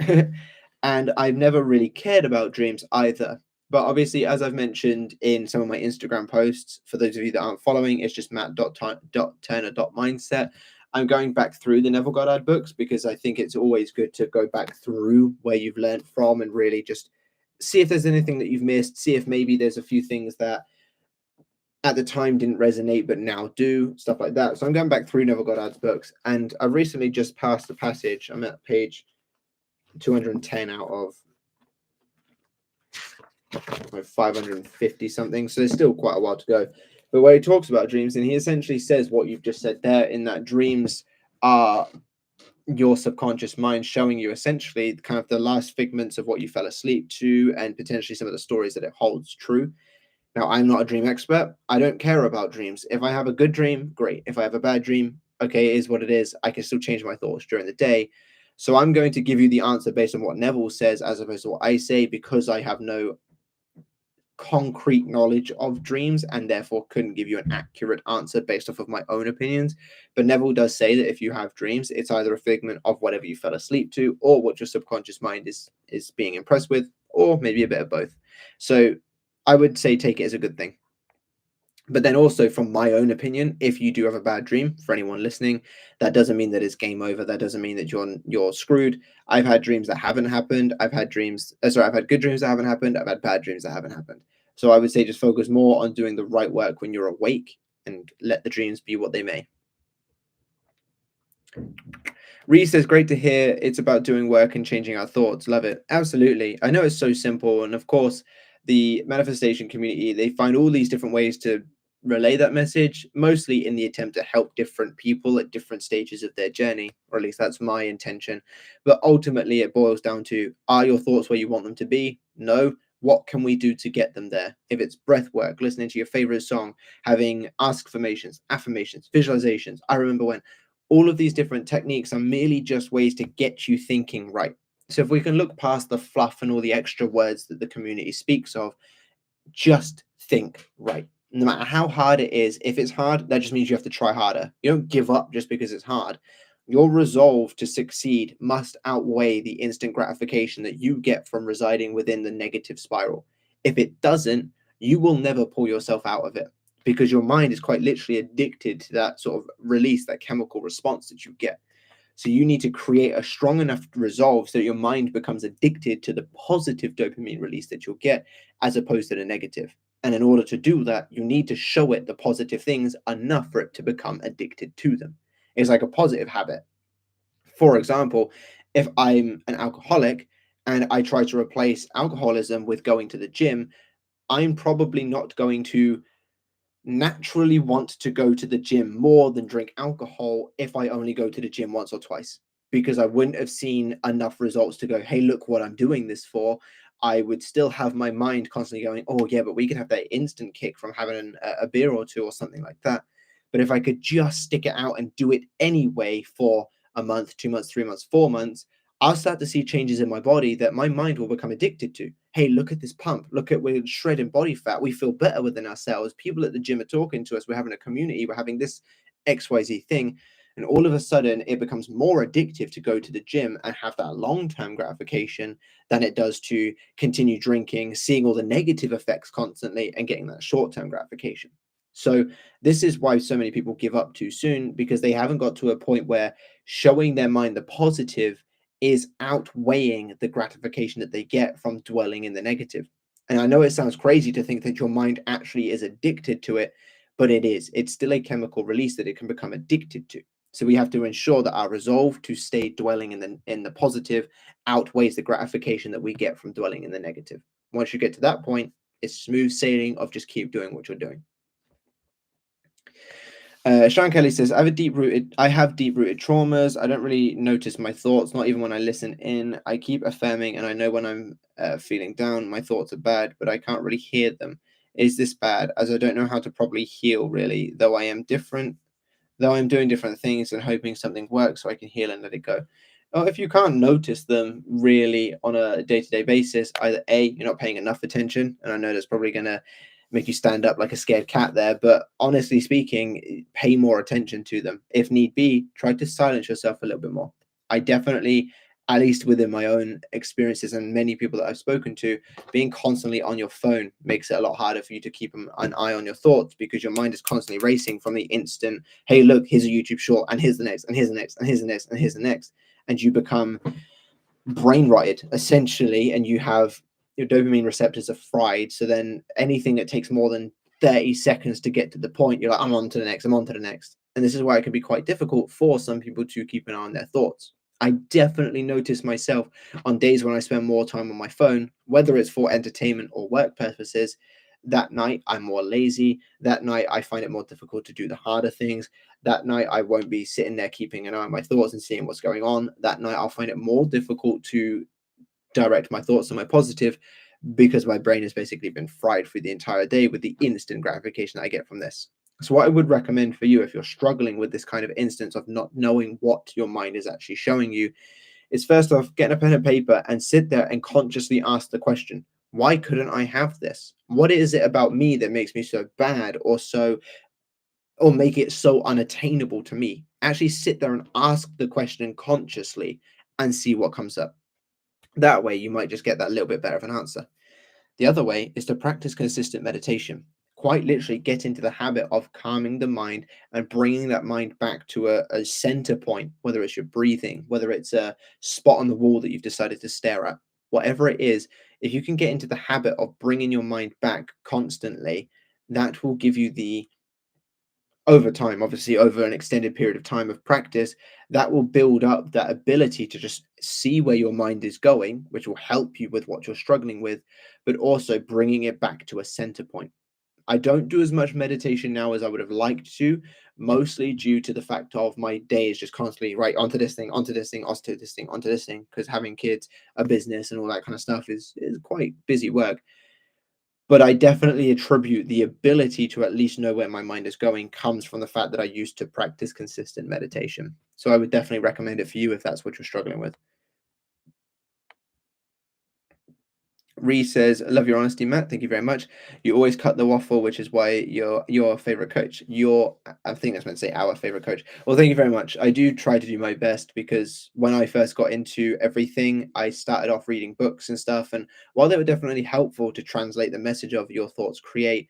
and I've never really cared about dreams either. But obviously, as I've mentioned in some of my Instagram posts, for those of you that aren't following, it's just matt.turner.mindset. I'm going back through the Neville Goddard books because I think it's always good to go back through where you've learned from and really just see if there's anything that you've missed, see if maybe there's a few things that at the time didn't resonate but now do, stuff like that. So I'm going back through Neville Goddard's books, and I recently just passed the passage. I'm at page 210 out of 550 something, so there's still quite a while to go. But where he talks about dreams, and he essentially says what you've just said there, in that dreams are your subconscious mind showing you essentially kind of the last figments of what you fell asleep to, and potentially some of the stories that it holds true. Now, I'm not a dream expert. I don't care about dreams. If I have a good dream, great. If I have a bad dream, okay, it is what it is. I can still change my thoughts during the day. So I'm going to give you the answer based on what Neville says as opposed to what I say, because I have no concrete knowledge of dreams and therefore couldn't give you an accurate answer based off of my own opinions. But Neville does say that if you have dreams, it's either a figment of whatever you fell asleep to, or what your subconscious mind is being impressed with, or maybe a bit of both. So I would say take it as a good thing. But then also, from my own opinion, if you do have a bad dream, for anyone listening, that doesn't mean that it's game over. That doesn't mean that you're screwed. I've had dreams that haven't happened. I've had dreams, I've had good dreams that haven't happened. I've had bad dreams that haven't happened. So I would say just focus more on doing the right work when you're awake and let the dreams be what they may. Reese says, great to hear. It's about doing work and changing our thoughts. Love it. Absolutely. I know it's so simple. And of course, the manifestation community, they find all these different ways to relay that message, mostly in the attempt to help different people at different stages of their journey, or at least that's my intention. But ultimately, it boils down to, are your thoughts where you want them to be? No. What can we do to get them there? If it's breath work, listening to your favorite song, having affirmations, visualizations. I remember when all of these different techniques are merely just ways to get you thinking right. So if we can look past the fluff and all the extra words that the community speaks of, just think right. No matter how hard it is, if it's hard, that just means you have to try harder. You don't give up just because it's hard. Your resolve to succeed must outweigh the instant gratification that you get from residing within the negative spiral. If it doesn't, you will never pull yourself out of it, because your mind is quite literally addicted to that sort of release, that chemical response that you get. So you need to create a strong enough resolve so that your mind becomes addicted to the positive dopamine release that you'll get, as opposed to the negative. And in order to do that, you need to show it the positive things enough for it to become addicted to them. It's like a positive habit. For example, if I'm an alcoholic and I try to replace alcoholism with going to the gym, I'm probably not going to naturally want to go to the gym more than drink alcohol if I only go to the gym once or twice, because I wouldn't have seen enough results to go, hey, look what I'm doing this for. I would still have my mind constantly going, oh yeah, but we could have that instant kick from having a beer or two or something like that. But if I could just stick it out and do it anyway for a month, 2 months, 3 months, 4 months, I'll start to see changes in my body that my mind will become addicted to. Hey, look at this pump. Look at we're shredding body fat. We feel better within ourselves. People at the gym are talking to us. We're having a community. We're having this XYZ thing. And all of a sudden, it becomes more addictive to go to the gym and have that long term gratification than it does to continue drinking, seeing all the negative effects constantly, and getting that short term gratification. So, this is why so many people give up too soon because they haven't got to a point where showing their mind the positive is outweighing the gratification that they get from dwelling in the negative. And I know it sounds crazy to think that your mind actually is addicted to it, but it is. It's still a chemical release that it can become addicted to. So we have to ensure that our resolve to stay dwelling in the positive outweighs the gratification that we get from dwelling in the negative. Once you get to that point, it's smooth sailing of just keep doing what you're doing. Sean Kelly says, I have deep rooted traumas. I don't really notice my thoughts, not even when I listen in. I keep affirming, and I know when I'm feeling down, my thoughts are bad, but I can't really hear them. Is this bad? As I don't know how to properly heal, really, though I'm doing different things and hoping something works so I can heal and let it go. Oh, if you can't notice them really on a day-to-day basis, either A, you're not paying enough attention, and I know that's probably gonna make you stand up like a scared cat there, but honestly speaking, pay more attention to them. If need be, try to silence yourself a little bit more. I definitely, at least within my own experiences and many people that I've spoken to, being constantly on your phone makes it a lot harder for you to keep an eye on your thoughts because your mind is constantly racing from the instant, hey, look, here's a YouTube short, and here's the next, and here's the next, and here's the next, and here's the next. And you become brain rotted essentially, and you have your dopamine receptors are fried. So then anything that takes more than 30 seconds to get to the point, you're like, I'm on to the next, I'm on to the next. And this is why it can be quite difficult for some people to keep an eye on their thoughts. I definitely notice myself on days when I spend more time on my phone, whether it's for entertainment or work purposes. That night, I'm more lazy. That night, I find it more difficult to do the harder things. That night, I won't be sitting there keeping an eye on my thoughts and seeing what's going on. That night, I'll find it more difficult to direct my thoughts to my positive because my brain has basically been fried for the entire day with the instant gratification that I get from this. So, what I would recommend for you if you're struggling with this kind of instance of not knowing what your mind is actually showing you is first off, get a pen and paper and sit there and consciously ask the question, why couldn't I have this? What is it about me that makes me so bad or make it so unattainable to me? Actually sit there and ask the question consciously and see what comes up. That way, you might just get that little bit better of an answer. The other way is to practice consistent meditation. Quite literally, get into the habit of calming the mind and bringing that mind back to a center point, whether it's your breathing, whether it's a spot on the wall that you've decided to stare at, whatever it is. If you can get into the habit of bringing your mind back constantly, that will give you the over time, obviously over an extended period of time of practice, that will build up that ability to just see where your mind is going, which will help you with what you're struggling with, but also bringing it back to a center point. I don't do as much meditation now as I would have liked to, mostly due to the fact of my day is just constantly right onto this thing, onto this thing, onto this thing, onto this thing, because having kids, a business, and all that kind of stuff is quite busy work. But I definitely attribute the ability to at least know where my mind is going comes from the fact that I used to practice consistent meditation. So I would definitely recommend it for you if that's what you're struggling with. Ree says, "Love your honesty, Matt. Thank you very much. You always cut the waffle, which is why you're your favorite coach. I think that's meant to say our favorite coach. Well, thank you very much. I do try to do my best because when I first got into everything, I started off reading books and stuff. And while they were definitely helpful to translate the message of your thoughts create,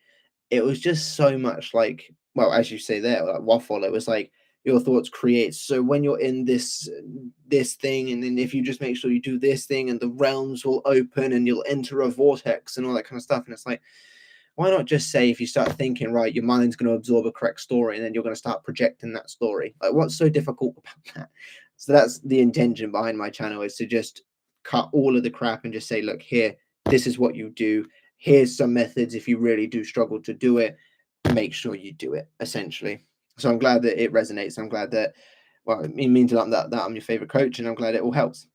it was just so much like, well, as you say there, like waffle. It was like your thoughts create. So when you're in this thing, and then if you just make sure you do this thing, and the realms will open, and you'll enter a vortex, and all that kind of stuff. And it's like, why not just say if you start thinking right, your mind's going to absorb a correct story, and then you're going to start projecting that story. Like, what's so difficult about that? So that's the intention behind my channel, is to just cut all of the crap and just say, look, here, this is what you do. Here's some methods. If you really do struggle to do it, make sure you do it, essentially. So I'm glad that it resonates. I'm glad that, well, it means a lot that I'm your favorite coach, and I'm glad it all helps.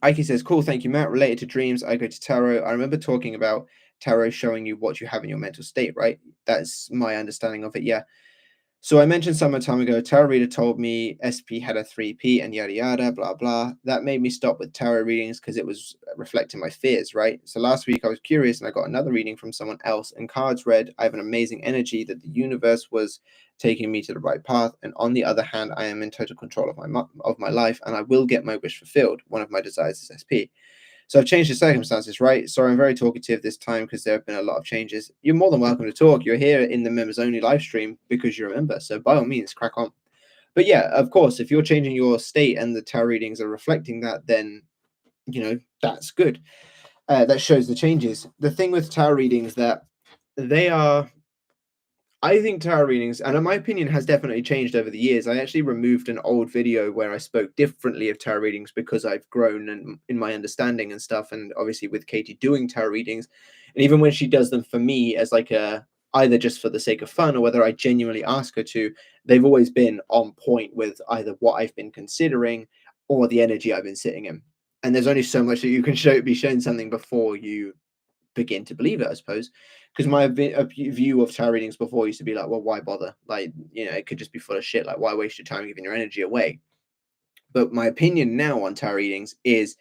Ike says, cool, thank you, Matt. Related to dreams, I go to tarot. I remember talking about tarot showing you what you have in your mental state, right? That's my understanding of it, yeah. So I mentioned some time ago, tarot reader told me SP had a 3P and yada yada, blah blah. That made me stop with tarot readings because it was reflecting my fears, right? So last week I was curious and I got another reading from someone else, and cards read, I have an amazing energy that the universe was taking me to the right path, and on the other hand, I am in total control of my life, and I will get my wish fulfilled. One of my desires is SP. So I've changed the circumstances, right? Sorry, I'm very talkative this time because there have been a lot of changes. You're more than welcome to talk. You're here in the members only live stream because you're a member. So by all means, crack on. But yeah, of course, if you're changing your state and the tarot readings are reflecting that, then that's good. That shows the changes. The thing with tarot readings that they are I think tarot readings, and in my opinion, has definitely changed over the years. I actually removed an old video where I spoke differently of tarot readings because I've grown and in my understanding and stuff. And obviously, with Katie doing tarot readings, and even when she does them for me as like a either just for the sake of fun or whether I genuinely ask her to, they've always been on point with either what I've been considering or the energy I've been sitting in. And there's only so much that you can be shown something before you begin to believe it, I suppose. Because my view of tarot readings before used to be like, well, why bother? Like, it could just be full of shit. Like, why waste your time giving your energy away? But my opinion now on tarot readings is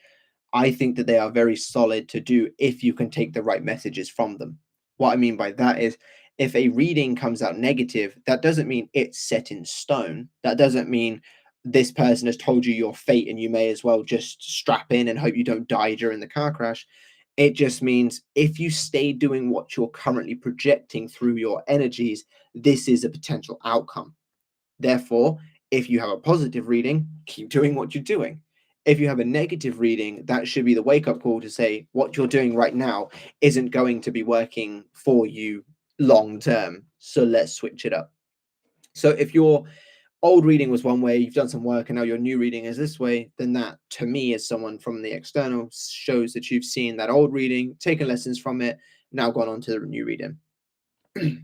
I think that they are very solid to do if you can take the right messages from them. What I mean by that is if a reading comes out negative, that doesn't mean it's set in stone. That doesn't mean this person has told you your fate and you may as well just strap in and hope you don't die during the car crash. It just means if you stay doing what you're currently projecting through your energies, this is a potential outcome. Therefore, if you have a positive reading, keep doing what you're doing. If you have a negative reading, that should be the wake up call to say what you're doing right now isn't going to be working for you long term. So let's switch it up. So if your old reading was one way, you've done some work, and now your new reading is this way, then that, to me, as someone from the external, shows that you've seen that old reading, taken lessons from it, now gone on to the new reading. And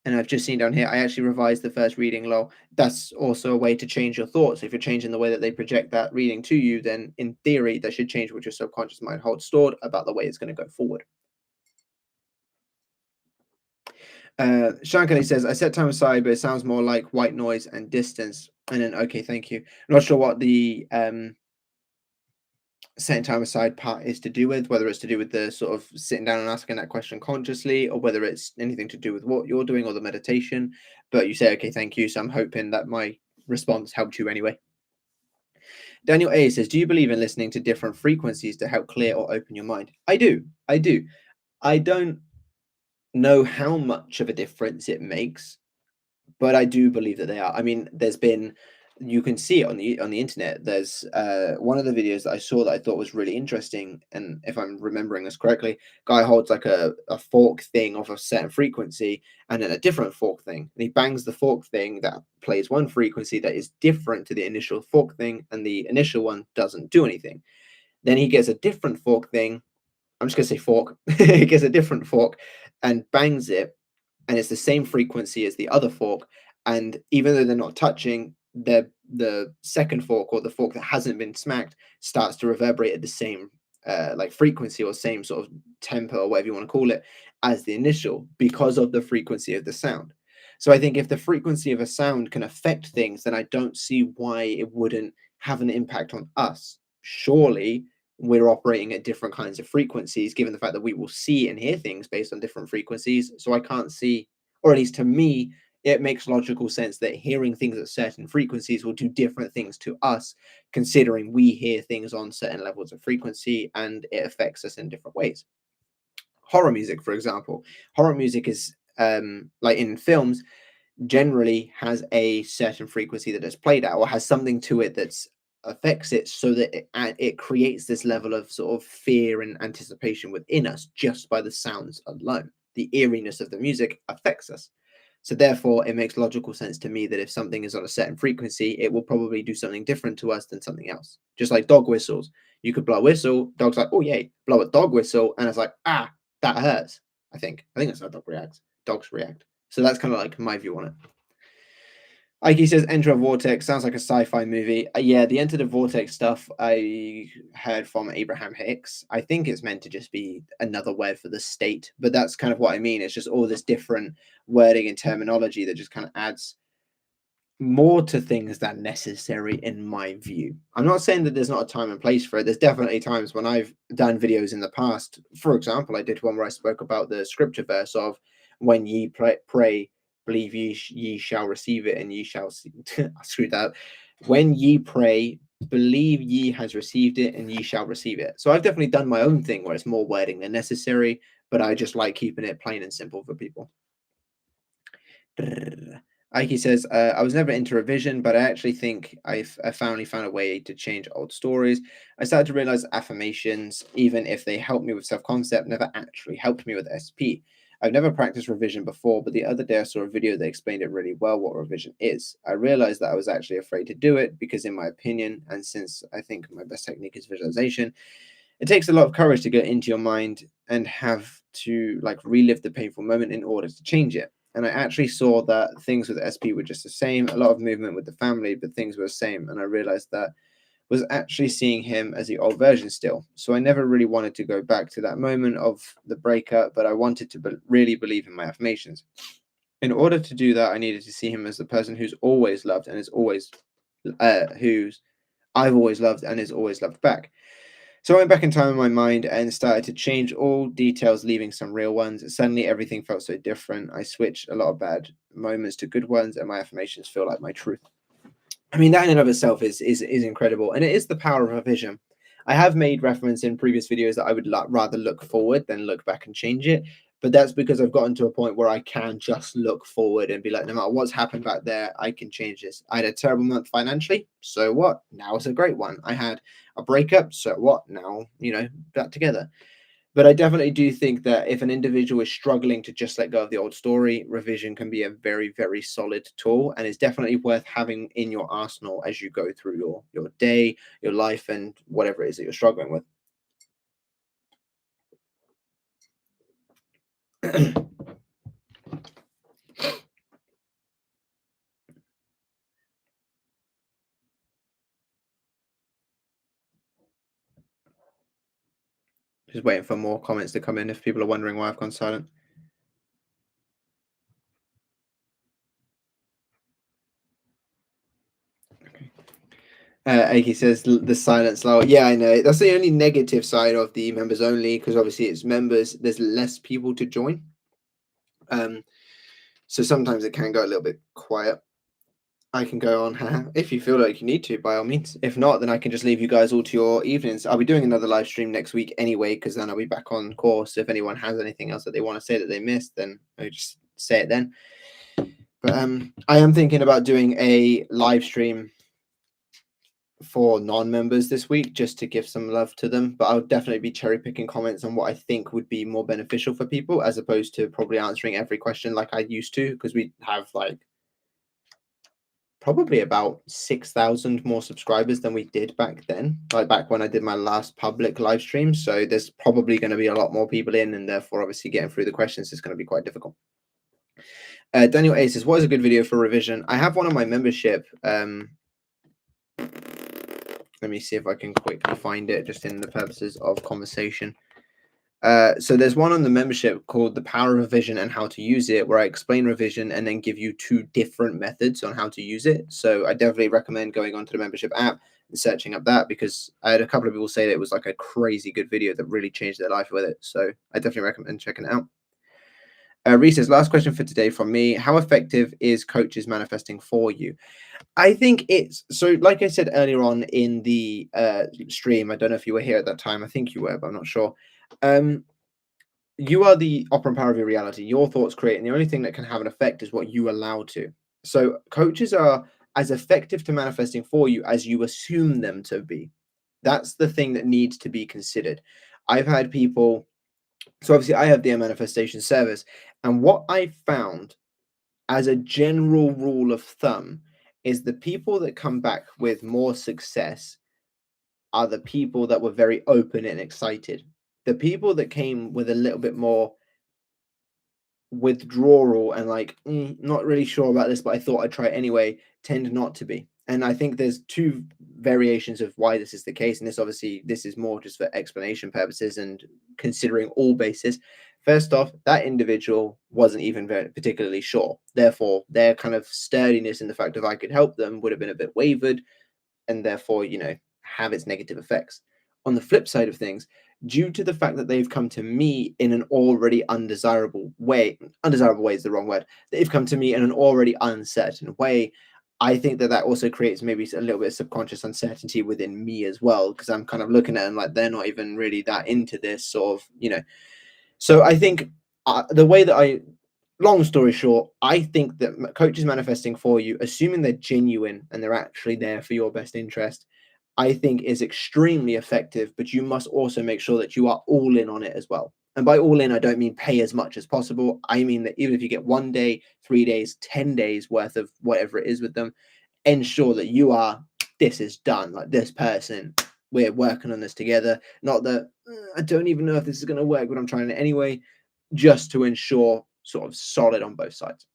I've just seen down here, I actually revised the first reading, lol. That's also a way to change your thoughts. If you're changing the way that they project that reading to you, then in theory, that should change what your subconscious mind holds stored about the way it's going to go forward. Shankly says, I set time aside, but it sounds more like white noise and distance. And then, okay, thank you. I'm not sure what the setting time aside part is to do with, whether it's to do with the sort of sitting down and asking that question consciously, or whether it's anything to do with what you're doing or the meditation. But you say, okay, thank you. So I'm hoping that my response helped you anyway. Daniel A says, do you believe in listening to different frequencies to help clear or open your mind? I do. I do. I don't know how much of a difference it makes, but I do believe that they are. I mean, you can see it on the internet. There's one of the videos that I saw that I thought was really interesting, and if I'm remembering this correctly, guy holds like a fork thing of a certain frequency and then a different fork thing, and he bangs the fork thing that plays one frequency that is different to the initial fork thing, and the initial one doesn't do anything. Then he gets a different fork thing. I'm just gonna say fork. He gets a different fork and bangs it, and it's the same frequency as the other fork. And even though they're not touching, the second fork, or the fork that hasn't been smacked, starts to reverberate at the same like frequency or same sort of tempo or whatever you want to call it as the initial, because of the frequency of the sound. So I think if the frequency of a sound can affect things, then I don't see why it wouldn't have an impact on us. Surely we're operating at different kinds of frequencies, given the fact that we will see and hear things based on different frequencies. So I can't see, or at least to me, it makes logical sense that hearing things at certain frequencies will do different things to us, considering we hear things on certain levels of frequency and it affects us in different ways. Horror music, for example, horror music is like in films, generally has a certain frequency that is played at, or has something to it that's affects it, so that it creates this level of sort of fear and anticipation within us just by the sounds alone. The eeriness of the music affects us. So therefore, it makes logical sense to me that if something is on a certain frequency, it will probably do something different to us than something else. Just like dog whistles. You could blow a whistle, dog's like, oh yay, blow a dog whistle, and it's like, ah, that hurts. I think that's how dog reacts. Dogs react. So that's kind of like my view on it. Ike says, "Enter a vortex." Sounds like a sci-fi movie. Yeah, the Enter the Vortex stuff I heard from Abraham Hicks. I think it's meant to just be another word for the state, but that's kind of what I mean. It's just all this different wording and terminology that just kind of adds more to things than necessary, in my view. I'm not saying that there's not a time and place for it. There's definitely times when I've done videos in the past. For example, I did one where I spoke about the scripture verse of when ye pray, believe ye shall receive it, and ye shall see. I screwed that up. When ye pray, believe ye has received it, and ye shall receive it. So I've definitely done my own thing where it's more wording than necessary, but I just like keeping it plain and simple for people. Ike says, I was never into revision, but I actually think I finally found a way to change old stories. I started to realize affirmations, even if they helped me with self concept, never actually helped me with SP. I've never practiced revision before, but the other day I saw a video that explained it really well what revision is. I realized that I was actually afraid to do it because, in my opinion, and since I think my best technique is visualization, it takes a lot of courage to get into your mind and have to like relive the painful moment in order to change it. And I actually saw that things with SP were just the same, a lot of movement with the family, but things were the same. And I realized that was actually seeing him as the old version still. So I never really wanted to go back to that moment of the breakup, but I wanted to really believe in my affirmations. In order to do that, I needed to see him as the person who's always loved and is always, who's I've always loved and is always loved back. So I went back in time in my mind and started to change all details, leaving some real ones. Suddenly, everything felt so different. I switched a lot of bad moments to good ones, and my affirmations feel like my truth. I mean, that in and of itself is incredible, and it is the power of a vision. I have made reference in previous videos that I would rather look forward than look back and change it, but that's because I've gotten to a point where I can just look forward and be like, no matter what's happened back there, I can change this. I had a terrible month financially, so what? Now it's a great one. I had a breakup, so what? Now, back together. But I definitely do think that if an individual is struggling to just let go of the old story, revision can be a very, very solid tool, and it's definitely worth having in your arsenal as you go through your day, your life, and whatever it is that you're struggling with. Just waiting for more comments to come in if people are wondering why I've gone silent. Okay. Aki says the silence lower. Yeah, I know. That's the only negative side of the members only, because obviously it's members. There's less people to join. So sometimes it can go a little bit quiet. I can go on if you feel like you need to, by all means. If not, then I can just leave you guys all to your evenings. I'll be doing another live stream next week anyway, because then I'll be back on course. If anyone has anything else that they want to say that they missed, then I'll just say it then. But I am thinking about doing a live stream for non-members this week just to give some love to them, but I'll definitely be cherry picking comments on what I think would be more beneficial for people, as opposed to probably answering every question like I used to, because we have like probably about 6,000 more subscribers than we did back then, like back when I did my last public live stream. So there's probably going to be a lot more people in, and therefore obviously getting through the questions is going to be quite difficult. Daniel A says, what is a good video for revision? I have one on my membership. Let me see if I can quickly find it just in the purposes of conversation. So there's one on the membership called The Power of Revision and How to Use It, where I explain revision and then give you 2 different methods on how to use it. So I definitely recommend going onto the membership app and searching up that, because I had a couple of people say that it was like a crazy good video that really changed their life with it. So I definitely recommend checking it out. Reese's last question for today from me. How effective is coaches manifesting for you? I think it's so, like I said earlier on in the stream, I don't know if you were here at that time. I think you were, but I'm not sure. You are the operant power of your reality. Your thoughts create, and the only thing that can have an effect is what you allow to. So coaches are as effective to manifesting for you as you assume them to be. That's the thing that needs to be considered. I've had people, so obviously I have the manifestation service, and what I found as a general rule of thumb is the people that come back with more success are the people that were very open and excited. The people that came with a little bit more withdrawal and like not really sure about this, but I thought I'd try it anyway, tend not to be. And I think there's two variations of why this is the case, and this is more just for explanation purposes and considering all bases. First off, that individual wasn't even very particularly sure, therefore their kind of sturdiness in the fact of I could help them would have been a bit wavered, and therefore, have its negative effects. On the flip side of things, due to the fact that they've come to me in an already undesirable way is the wrong word, they've come to me in an already uncertain way. I think that also creates maybe a little bit of subconscious uncertainty within me as well, because I'm kind of looking at them like they're not even really that into this sort of. So I think the way that long story short, I think that coaches manifesting for you, assuming they're genuine and they're actually there for your best interest, I think is extremely effective, but you must also make sure that you are all in on it as well. And by all in, I don't mean pay as much as possible. I mean that even if you get 1 day, 3 days, 10 days worth of whatever it is with them, ensure that this is done. Like this person, we're working on this together. Not that I don't even know if this is going to work, but I'm trying it anyway, just to ensure sort of solid on both sides.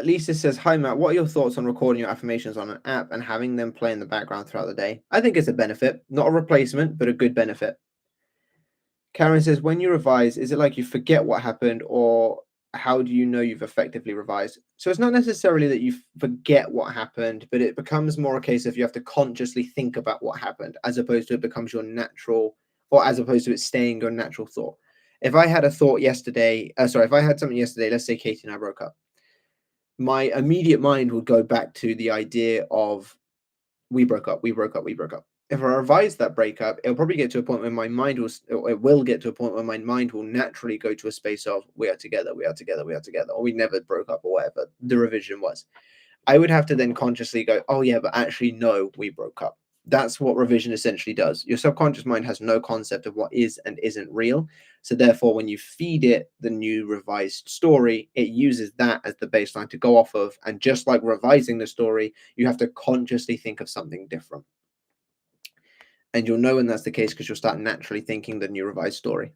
Lisa says, hi Matt, what are your thoughts on recording your affirmations on an app and having them play in the background throughout the day? I think it's a benefit, not a replacement, but a good benefit. Karen says, when you revise, is it like you forget what happened, or how do you know you've effectively revised? So it's not necessarily that you forget what happened, but it becomes more a case of you have to consciously think about what happened, as opposed to it becomes your natural, or as opposed to it staying your natural thought. If I had a thought yesterday, if I had something yesterday, let's say Katie and I broke up, my immediate mind would go back to the idea of we broke up, we broke up, we broke up. If I revise that breakup, it'll probably get to a point where it will get to a point where my mind will naturally go to a space of we are together, we are together, we are together, or we never broke up, or whatever the revision was. I would have to then consciously go, oh yeah, but actually no, we broke up. That's what revision essentially does. Your subconscious mind has no concept of what is and isn't real. So therefore, when you feed it the new revised story, it uses that as the baseline to go off of. And just like revising the story, you have to consciously think of something different. And you'll know when that's the case because you'll start naturally thinking the new revised story.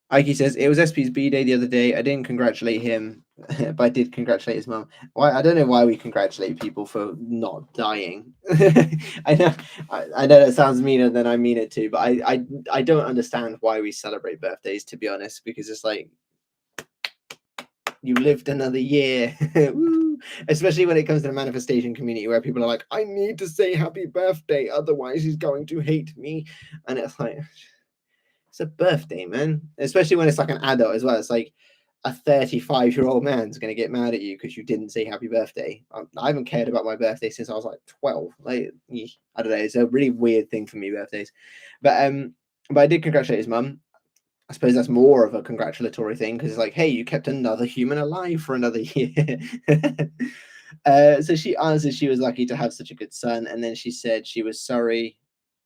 Ike says, it was SP's B day the other day. I didn't congratulate him, but I did congratulate his mum. Why? I don't know why we congratulate people for not dying. I know that sounds meaner than I mean it to, but I don't understand why we celebrate birthdays, to be honest, because it's like, you lived another year. Woo. Especially when it comes to the manifestation community, where people are like, I need to say happy birthday, otherwise he's going to hate me. And it's like, it's a birthday, man. Especially when it's like an adult as well. It's like a 35-year-old man's going to get mad at you because you didn't say happy birthday. I haven't cared about my birthday since I was like 12. Like, I don't know. It's a really weird thing for me, birthdays. But I did congratulate his mum. I suppose that's more of a congratulatory thing because it's like, hey, you kept another human alive for another year. So she answered she was lucky to have such a good son. And then she said she was sorry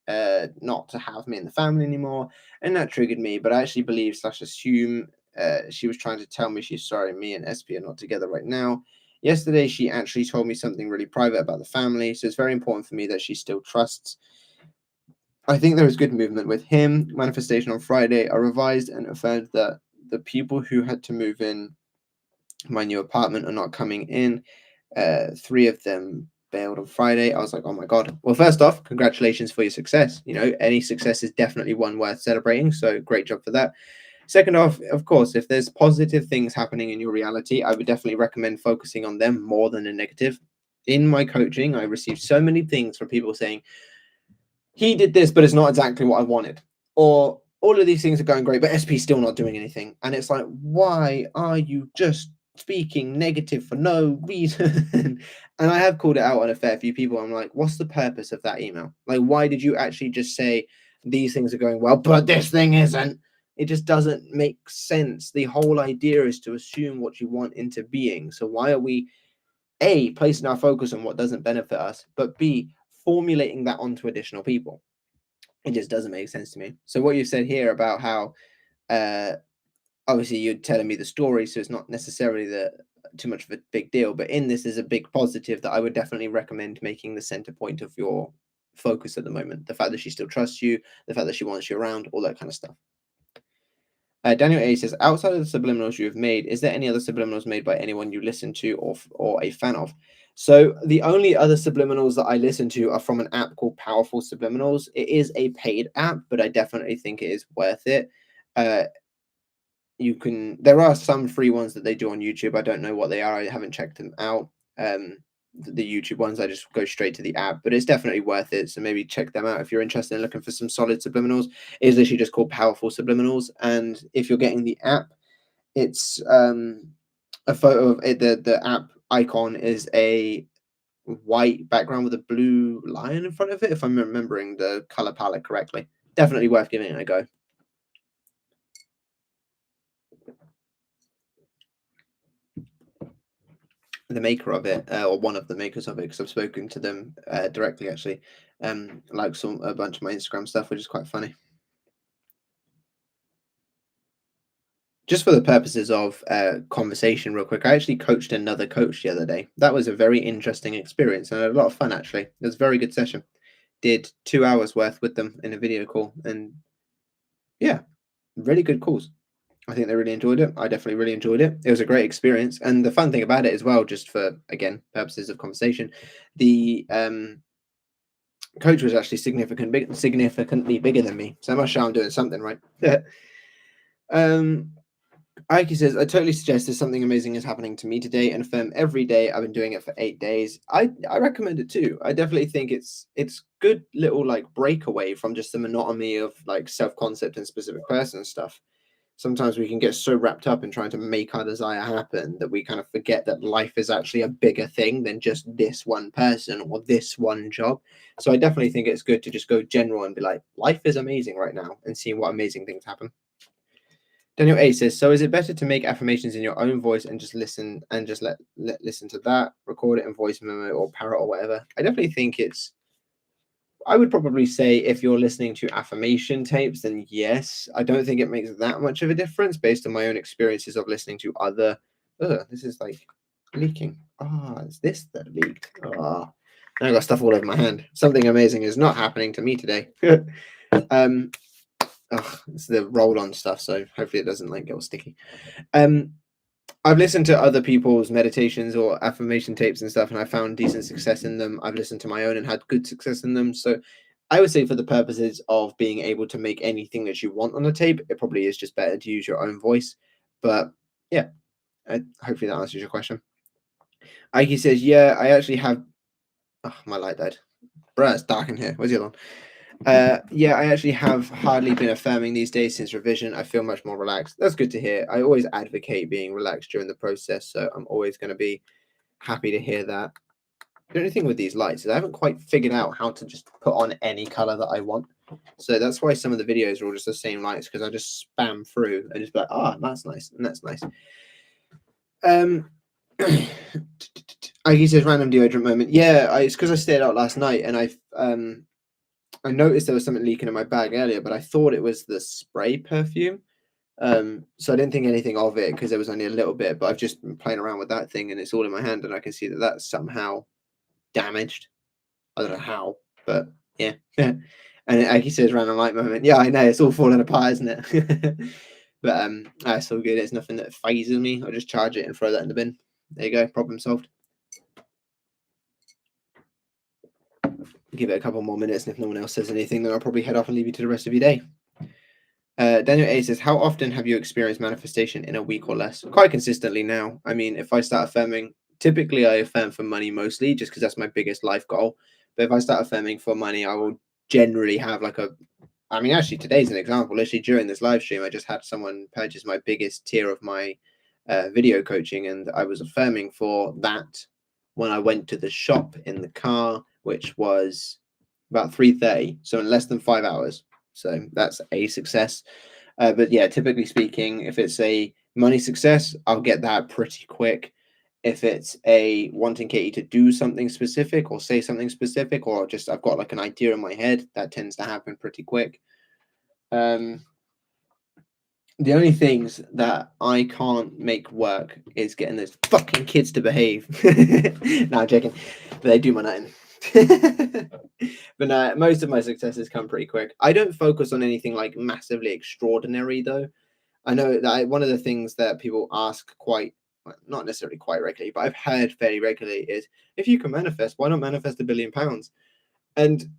not to have me in the family anymore. And that triggered me. But I actually believe / assume she was trying to tell me she's sorry me and SP are not together right now. Yesterday, she actually told me something really private about the family. So it's very important for me that she still trusts. I think there is good movement with him. Manifestation on Friday. I revised and affirmed that the people who had to move in my new apartment are not coming in. 3 of them bailed on Friday. I was like, oh my God. Well, first off, congratulations for your success. Any success is definitely one worth celebrating. So great job for that. Second off, of course, if there's positive things happening in your reality, I would definitely recommend focusing on them more than a negative. In my coaching, I received so many things from people saying, he did this, but it's not exactly what I wanted. Or all of these things are going great, but SP's still not doing anything. And it's like, why are you just speaking negative for no reason? And I have called it out on a fair few people. I'm like, what's the purpose of that email? Like, why did you actually just say these things are going well, but this thing isn't? It just doesn't make sense. The whole idea is to assume what you want into being. So why are we, A, placing our focus on what doesn't benefit us, but B, formulating that onto additional people? It just doesn't make sense to me. So what you said here about how obviously you're telling me the story, so it's not necessarily too much of a big deal, but in this is a big positive that I would definitely recommend making the center point of your focus at the moment. The fact that she still trusts you, the fact that she wants you around, all that kind of stuff. Daniel A says, outside of the subliminals you have made, is there any other subliminals made by anyone you listen to or a fan of? So the only other subliminals that I listen to are from an app called Powerful Subliminals. It is a paid app, but I definitely think it is worth it. Uh, there are some free ones that they do on YouTube. I don't know what they are. I haven't checked them out. The YouTube ones, I just go straight to the app, but it's definitely worth it. So maybe check them out if you're interested in looking for some solid subliminals. It is literally just called Powerful Subliminals, and if you're getting the app, it's a photo of it. The app icon is a white background with a blue lion in front of it. If I'm remembering the color palette correctly, definitely worth giving it a go. The maker of it, or one of the makers of it, because I've spoken to them directly actually, like a bunch of my Instagram stuff, which is quite funny. Just for the purposes of conversation, real quick, I actually coached another coach the other day. That was a very interesting experience and a lot of fun actually. It was a very good session. Did 2 hours worth with them in a video call, and yeah, really good calls. I think they really enjoyed it. I definitely really enjoyed it. It was a great experience. And the fun thing about it as well, just for, again, purposes of conversation, the coach was actually significantly bigger than me. So I must show I'm doing something right. Aiki says, I totally suggest there's something amazing is happening to me today and affirm every day. I've been doing it for 8 days. I recommend it too. I definitely think it's good little like breakaway from just the monotony of like self-concept and specific person stuff. Sometimes we can get so wrapped up in trying to make our desire happen that we kind of forget that life is actually a bigger thing than just this one person or this one job. So I definitely think it's good to just go general and be like, life is amazing right now, and see what amazing things happen. Daniel A says, so is it better to make affirmations in your own voice and just listen and just let listen to that, record it in voice memo or parrot or whatever? I definitely think I would probably say if you're listening to affirmation tapes, then yes. I don't think it makes that much of a difference based on my own experiences of listening to other. This is like leaking. It's this that leaked. Now I got stuff all over my hand. Something amazing is not happening to me today. It's the roll-on stuff, so hopefully it doesn't like get all sticky. I've listened to other people's meditations or affirmation tapes and stuff, and I found decent success in them. I've listened to my own and had good success in them. So I would say for the purposes of being able to make anything that you want on a tape, it probably is just better to use your own voice. But yeah, hopefully that answers your question. Aiki says, yeah, I actually have. Oh, my light died. Bruh, it's dark in here. Where's the other one? Yeah, I actually have hardly been affirming these days since revision. I feel much more relaxed. That's good to hear. I always advocate being relaxed during the process, so I'm always going to be happy to hear that. The only thing with these lights is I haven't quite figured out how to just put on any color that I want. So that's why some of the videos are all just the same lights, because I just spam through and just be like, that's nice and that's nice. He says random deodorant moment. Yeah, it's because I stayed out last night and I noticed there was something leaking in my bag earlier, but I thought it was the spray perfume. So I didn't think anything of it because there was only a little bit, but I've just been playing around with that thing and it's all in my hand and I can see that that's somehow damaged. I don't know how, but yeah. And like he says, random light moment. Yeah, I know, it's all falling apart, isn't it? But that's all good. It's nothing that phases me. I'll just charge it and throw that in the bin. There you go, problem solved. Give it a couple more minutes, and if no one else says anything, then I'll probably head off and leave you to the rest of your day. Daniel A says, how often have you experienced manifestation in a week or less? Quite consistently now. I mean, if I start affirming, typically I affirm for money mostly, just because that's my biggest life goal. But if I start affirming for money, I will generally have actually today's an example. Literally during this live stream, I just had someone purchase my biggest tier of my video coaching, and I was affirming for that when I went to the shop in the car, which was about 3:30, so in less than 5 hours. So that's a success. But yeah, typically speaking, if it's a money success, I'll get that pretty quick. If it's a wanting Katie to do something specific or say something specific, or just I've got like an idea in my head, that tends to happen pretty quick. The only things that I can't make work is getting those fucking kids to behave. No, I'm joking. But they do my nothing. But no, most of my successes come pretty quick. I don't focus on anything like massively extraordinary though. I know that one of the things that people ask quite, well, not necessarily quite regularly, but I've heard fairly regularly is, if you can manifest, why not manifest £1 billion? And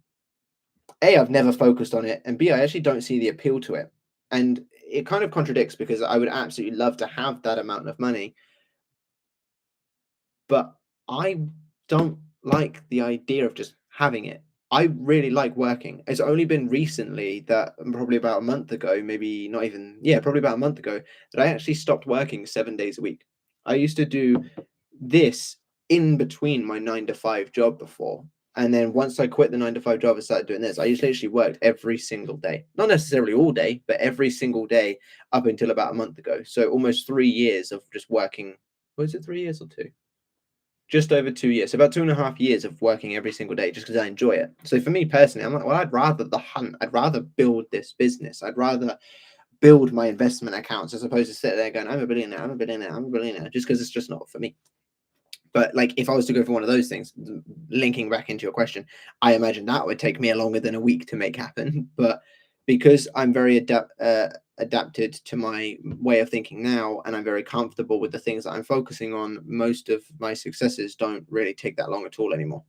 A, I've never focused on it, and B, I actually don't see the appeal to it. And it kind of contradicts, because I would absolutely love to have that amount of money, but I don't like the idea of just having it. I really like working. It's only been recently that, probably about a month ago, maybe not even, yeah, probably about a month ago, that I actually stopped working 7 days a week. I used to do this in between my 9 to 5 job before. And then once I quit the 9 to 5 job and started doing this, I just literally worked every single day. Not necessarily all day, but every single day up until about a month ago. So almost 3 years of just working. Was it 3 years or two? Just over 2 years. So about 2.5 years of working every single day just because I enjoy it. So for me personally, I'm like, well, I'd rather the hunt. I'd rather build this business. I'd rather build my investment accounts as opposed to sit there going, I'm a billionaire, I'm a billionaire, I'm a billionaire, just because it's just not for me. But like, if I was to go for one of those things, linking back into your question, I imagine that would take me a longer than a week to make happen. But because I'm very adapted to my way of thinking now, and I'm very comfortable with the things that I'm focusing on, most of my successes don't really take that long at all anymore.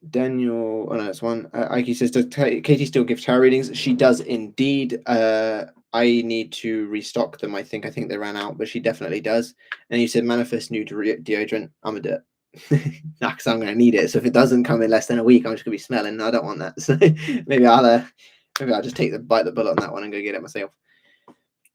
Daniel, oh no, that's one. Ike says, does Katie still give tarot readings? She does indeed. I need to restock them. I think they ran out, but she definitely does. And you said manifest new deodorant. I'm gonna do it. Because I'm gonna need it. So if it doesn't come in less than a week, I'm just gonna be smelling. I don't want that. So maybe I'll just bite the bullet on that one and go get it myself.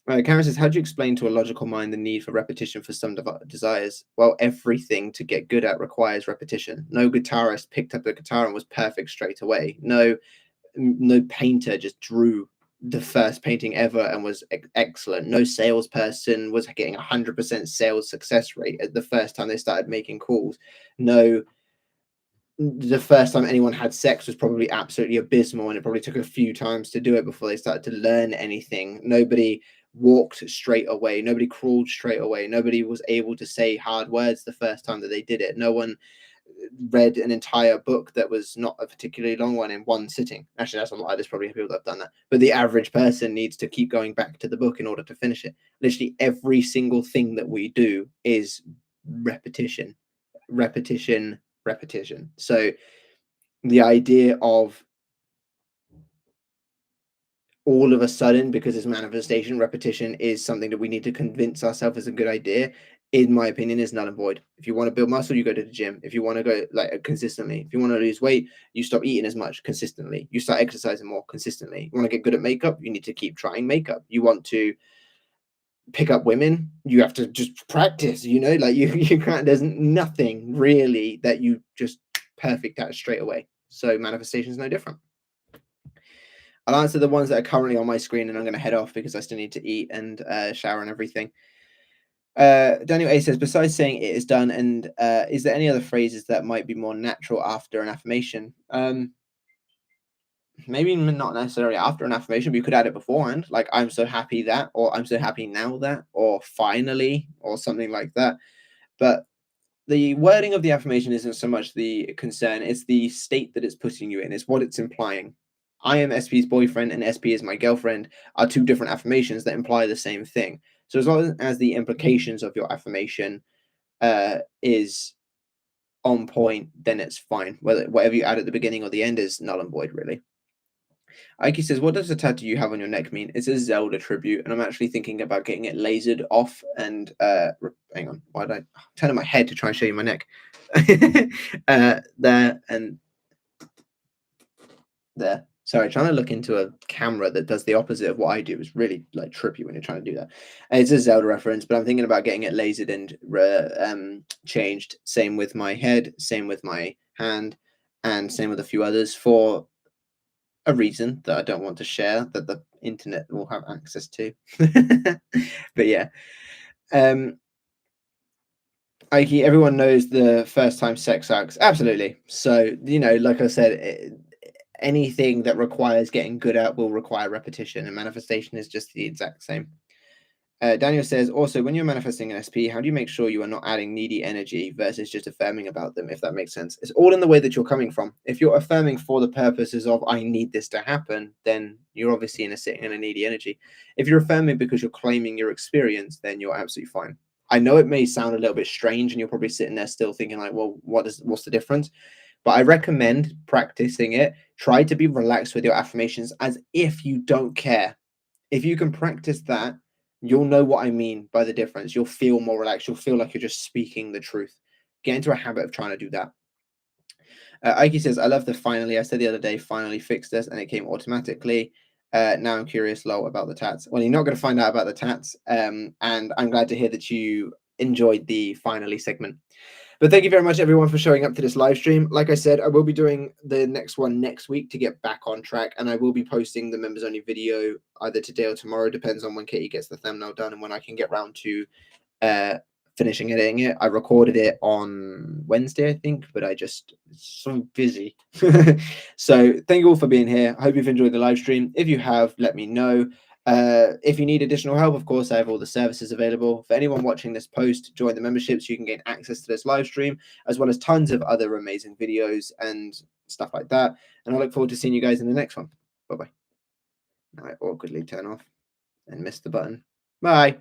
Karen says, how do you explain to a logical mind the need for repetition for some desires? Well, everything to get good at requires repetition. No guitarist picked up the guitar and was perfect straight away. No painter just drew the first painting ever and was excellent. No salesperson was getting 100% sales success rate at the first time they started making calls. No, the first time anyone had sex was probably absolutely abysmal, and it probably took a few times to do it before they started to learn anything. Nobody walked straight away. Nobody crawled straight away. Nobody was able to say hard words the first time that they did it. No one read an entire book that was not a particularly long one in one sitting. Actually, that's a lie. There's probably people that have done that. But the average person needs to keep going back to the book in order to finish it. Literally every single thing that we do is repetition, repetition, repetition. So the idea of all of a sudden, because it's manifestation, repetition is something that we need to convince ourselves is a good idea, in my opinion, is null and void. If you want to build muscle, you go to the gym. If you want to go like consistently, if you want to lose weight, you stop eating as much consistently. You start exercising more consistently. You want to get good at makeup, you need to keep trying makeup. You want to pick up women, you have to just practice, like you can't, there's nothing really that you just perfect at straight away. So manifestation is no different. I'll answer the ones that are currently on my screen, and I'm going to head off because I still need to eat and shower and everything. Daniel A says, besides saying it is done, and is there any other phrases that might be more natural after an affirmation? Maybe not necessarily after an affirmation, but you could add it beforehand, like I'm so happy that, or I'm so happy now that, or finally, or something like that. But the wording of the affirmation isn't so much the concern, it's the state that it's putting you in, it's what it's implying. I am SP's boyfriend and SP is my girlfriend are two different affirmations that imply the same thing. So as long as the implications of your affirmation is on point, then it's fine. Whatever you add at the beginning or the end is null and void, really. Aiki says, what does the tattoo you have on your neck mean? It's a Zelda tribute, and I'm actually thinking about getting it lasered off and hang on, why did I turn on my head to try and show you my neck? There and there. Sorry, trying to look into a camera that does the opposite of what I do is really like trippy when you're trying to do that. It's a Zelda reference, but I'm thinking about getting it lasered and changed. Same with my head, same with my hand, and same with a few others for a reason that I don't want to share that the internet will have access to. But yeah. Aiki, everyone knows the first time sex sucks. Absolutely. So, like I said, anything that requires getting good at will require repetition, and manifestation is just the exact same. Daniel says, also, when you're manifesting an SP, how do you make sure you are not adding needy energy versus just affirming about them, if that makes sense? It's all in the way that you're coming from. If you're affirming for the purposes of, I need this to happen, then you're obviously sitting in a needy energy. If you're affirming because you're claiming your experience, then you're absolutely fine. I know it may sound a little bit strange and you're probably sitting there still thinking like, well, what's the difference? But I recommend practicing it. Try to be relaxed with your affirmations as if you don't care. If you can practice that, you'll know what I mean by the difference. You'll feel more relaxed. You'll feel like you're just speaking the truth. Get into a habit of trying to do that. Aiki says, I love the finally. I said the other day, finally fixed this, and it came automatically. Now I'm curious, lol, about the tats. Well, you're not going to find out about the tats. And I'm glad to hear that you enjoyed the finally segment. But thank you very much, everyone, for showing up to this live stream. Like I said, I will be doing the next one next week to get back on track, and I will be posting the members only video either today or tomorrow. Depends on when Katie gets the thumbnail done and when I can get round to finishing editing it. I recorded it on Wednesday, I think, but I just so busy. So thank you all for being here. I hope you've enjoyed the live stream. If you have, let me know. If you need additional help, of course, I have all the services available. For anyone watching this post, join the membership so you can gain access to this live stream, as well as tons of other amazing videos and stuff like that. And I look forward to seeing you guys in the next one. Bye-bye. Now I awkwardly turn off and miss the button. Bye.